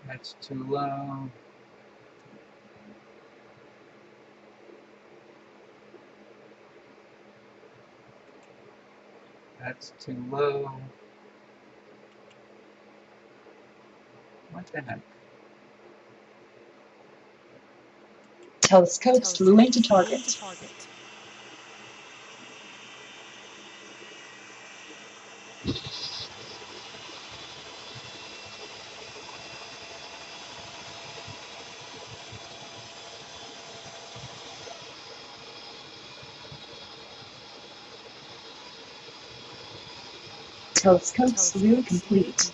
That's too low. That's too low. What the heck? Telescope slewing to target. Telescope slew complete.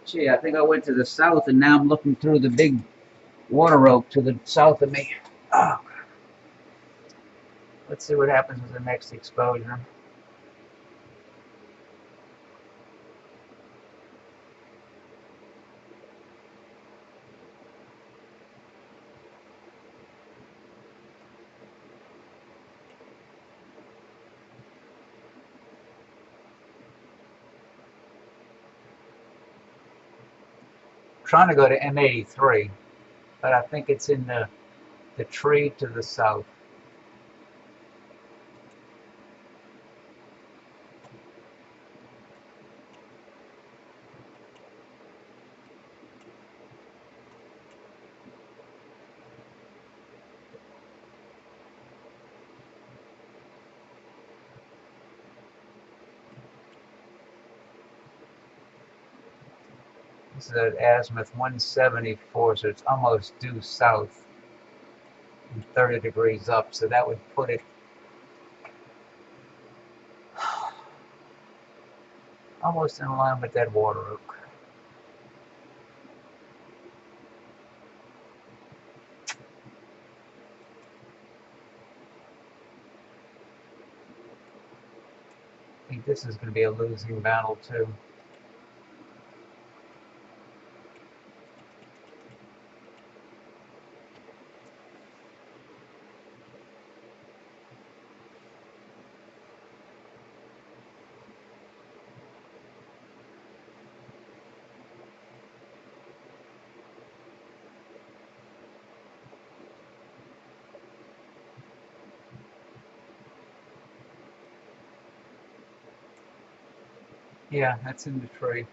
Gee, I think I went to the south, and now I'm looking through the big water oak to the south of me. Oh, let's see what happens with the next exposure. I'm trying to go to M83, but I think it's in the tree to the south. This is at azimuth 174, so it's almost due south and 30 degrees up, so that would put it almost in line with that water oak. I think this is going to be a losing battle too. Yeah, that's in the tree.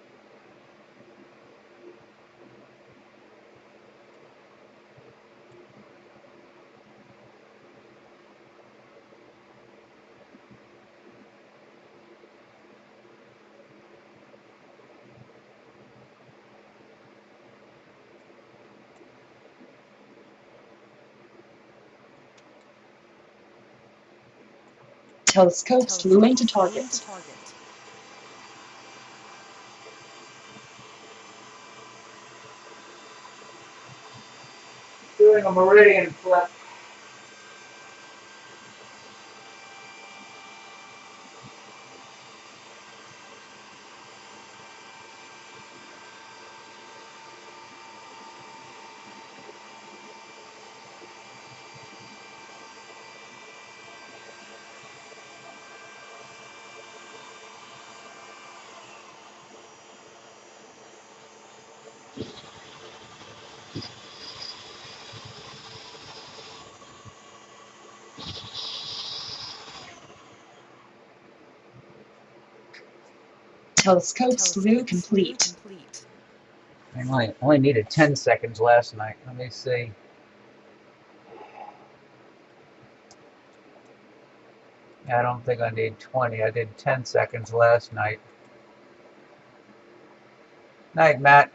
Telescopes moving to target. Doing a meridian flip. Telescope slew complete. I only needed 10 seconds last night. Let me see. I don't think I need 20. I did 10 seconds last night. Night, Matt.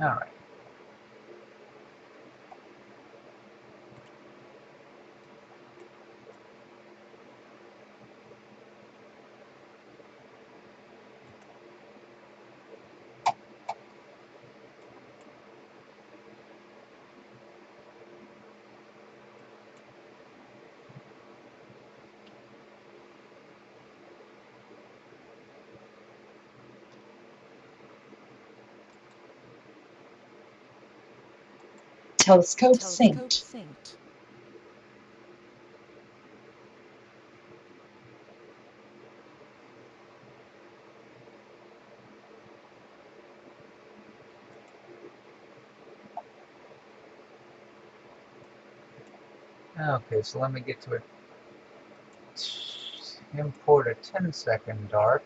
All right. Telescope synced. Okay, so let me get to it. Import a 10-second dark.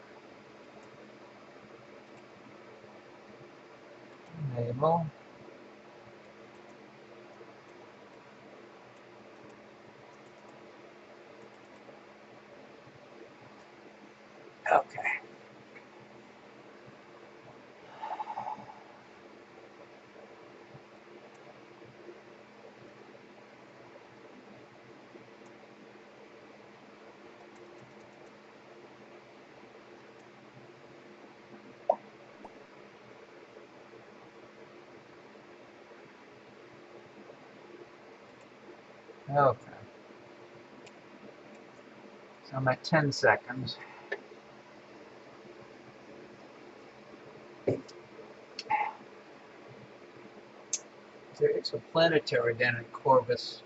Enable. Okay. Okay. So I'm at 10 seconds. It's a planetary down in Corvus.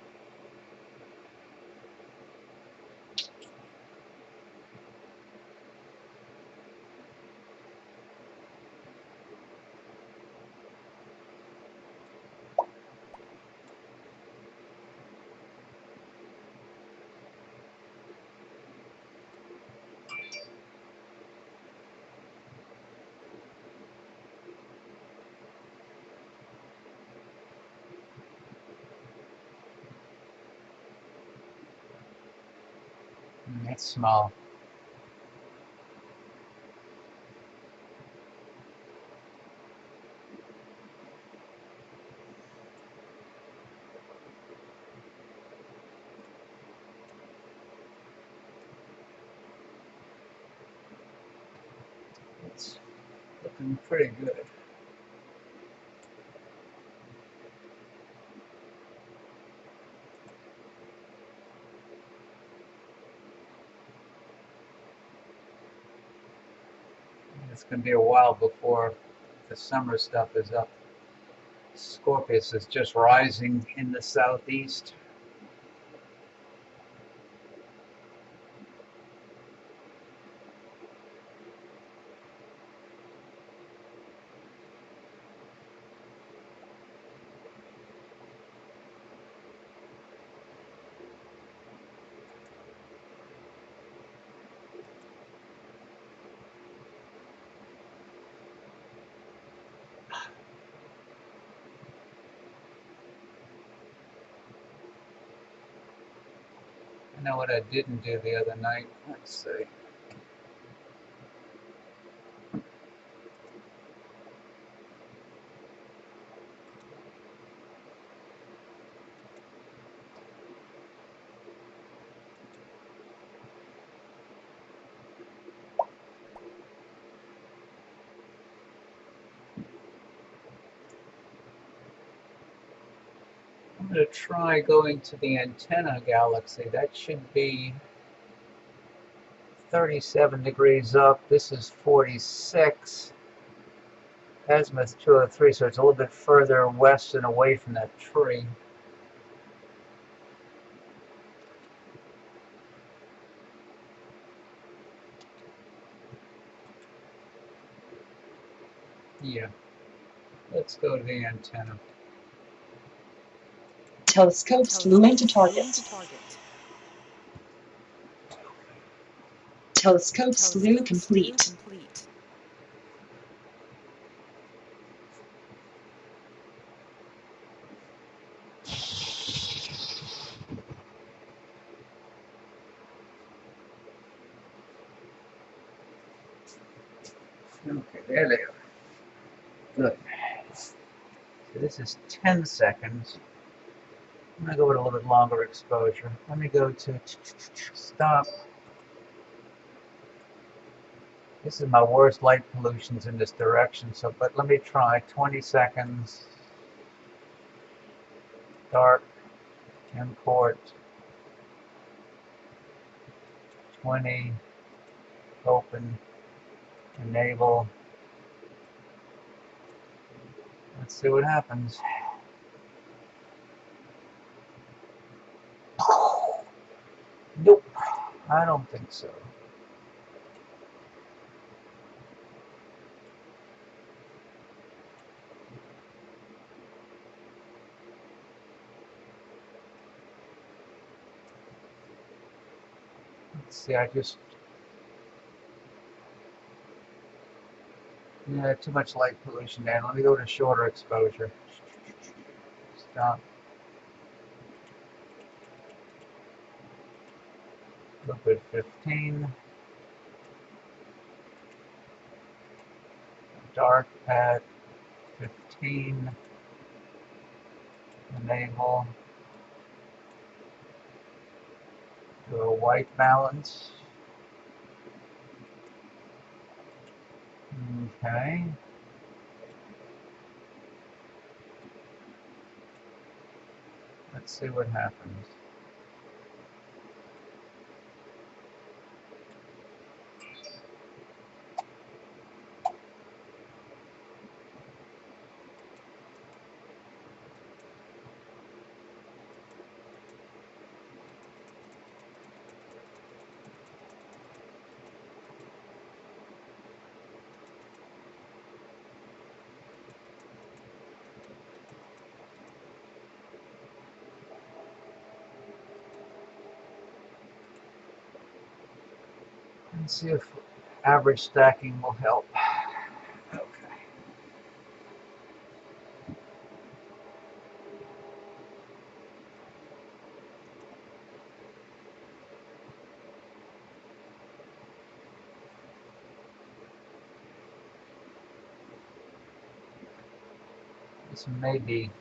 That's small. It's looking pretty good. It's going to be a while before the summer stuff is up. Scorpius is just rising in the southeast. You know what I didn't do the other night? Let's see. I'm going to try going to the antenna galaxy. That should be 37 degrees up. This is 46. Azimuth 203, so it's a little bit further west and away from that tree. Yeah, let's go to the antenna. Telescope slew into target. Telescope slew complete. Okay, there they are. Good. So this is 10 seconds. I'm going to go with a little bit longer exposure. Let me go to stop. This is my worst light pollutions in this direction, so but let me try 20 seconds. Dark, import, 20, open, enable. Let's see what happens. Nope, I don't think so. Let's see, too much light pollution there. Let me go to shorter exposure. Stop. Liquid 15. Dark at 15. Enable. Do a white balance. Okay. Let's see what happens. Let's see if average stacking will help. Okay. This may be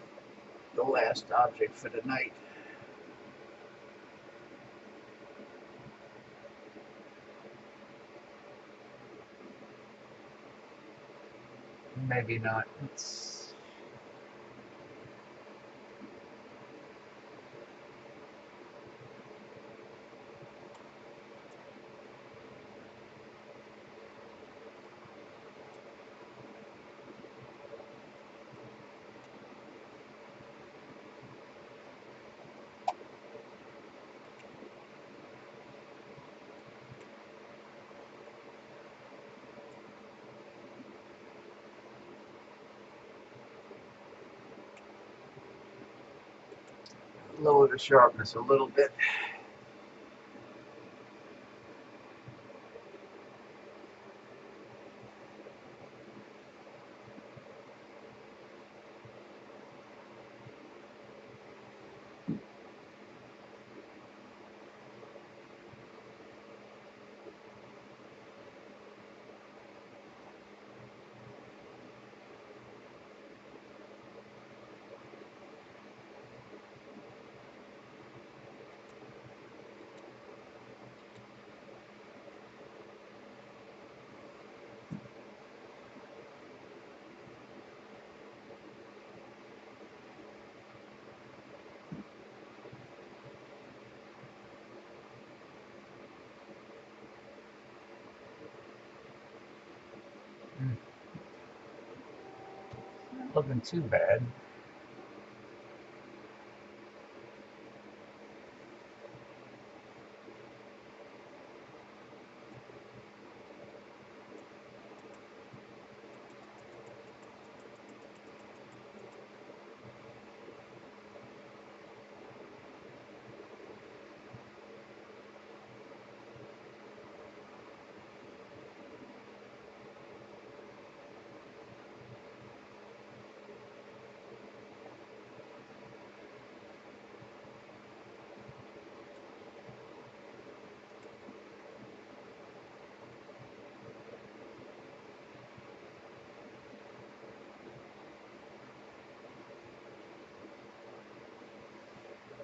the last object for the night. Maybe not. It's lower the sharpness a little bit. looking too bad.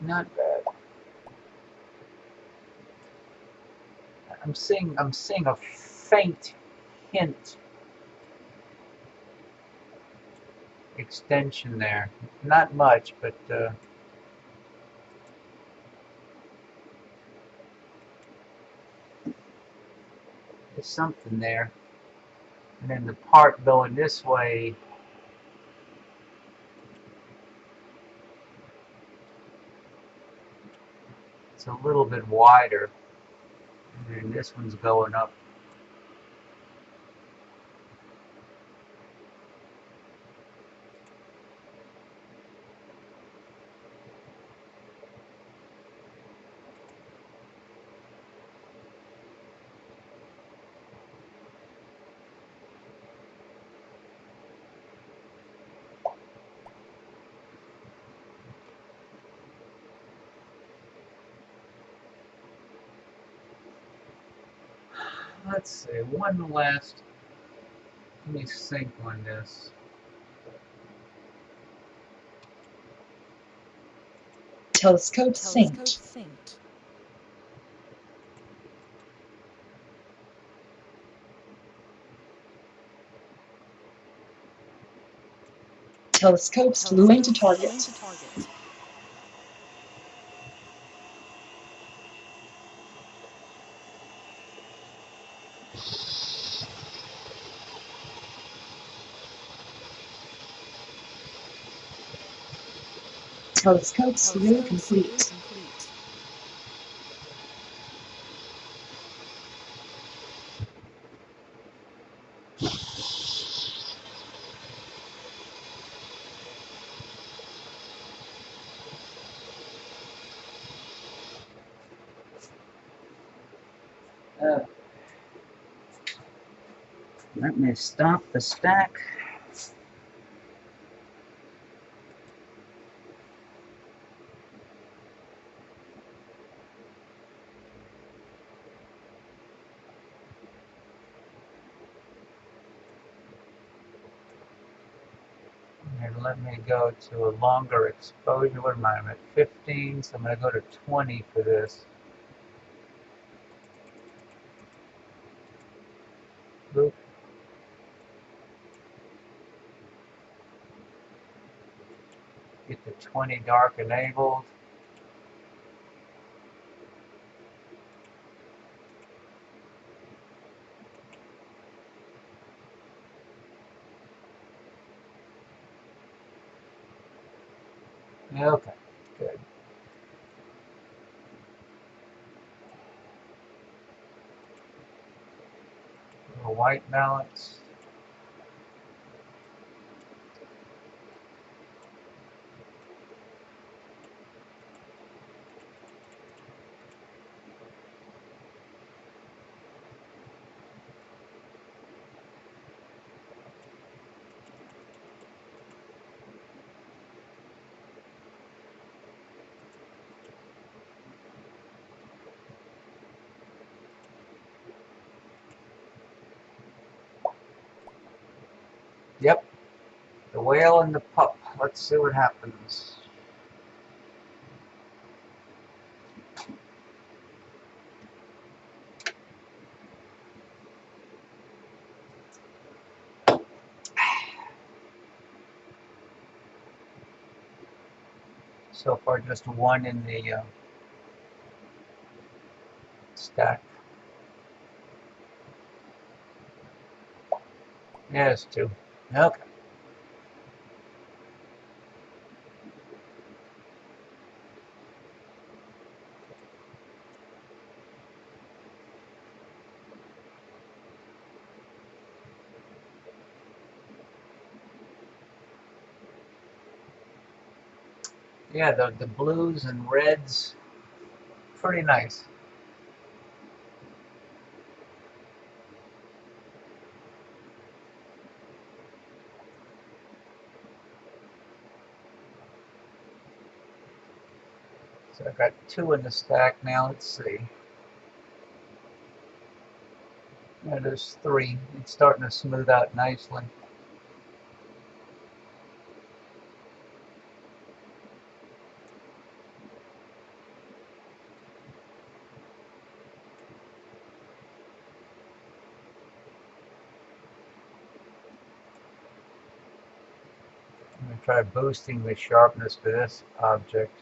Not bad. I'm seeing a faint hint extension there. Not much, but there's something there. And then the part going this way, it's a little bit wider. And then this one's going up. Let's see, one last, let me sync on this. Telescope synced. Telescope flew into target. Telescope slew complete. Let me stop the stack. And let me go to a longer exposure. What am I? I'm at 15, so I'm going to go to 20 for this. Boop. Get the 20 dark enabled. Okay, good. A white balance. Yep, the whale and the pup. Let's see what happens. So far, just one in the stack. Yes, two. Okay. Yeah, the blues and reds, pretty nice. So I've got 2 in the stack now. Let's see. Yeah, there's 3. It's starting to smooth out nicely. I'm going to try boosting the sharpness for this object.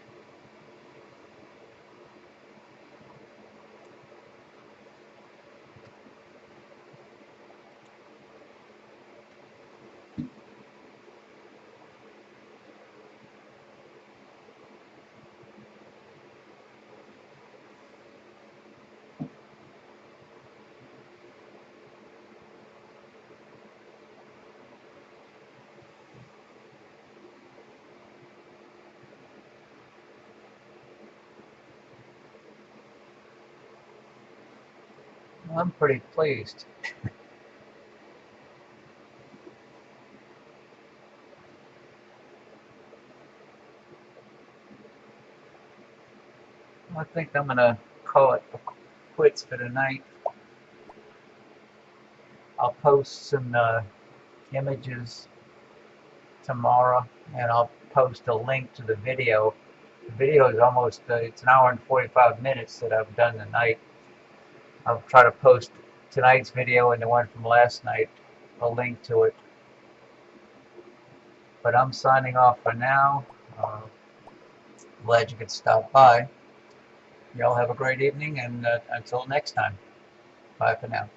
I'm pretty pleased. I think I'm going to call it quits for tonight. I'll post some images tomorrow, and I'll post a link to the video. The video is almost, it's an hour and 45 minutes that I've done tonight. I'll try to post tonight's video and the one from last night, a link to it. But I'm signing off for now. Glad you could stop by. Y'all have a great evening, and until next time, bye for now.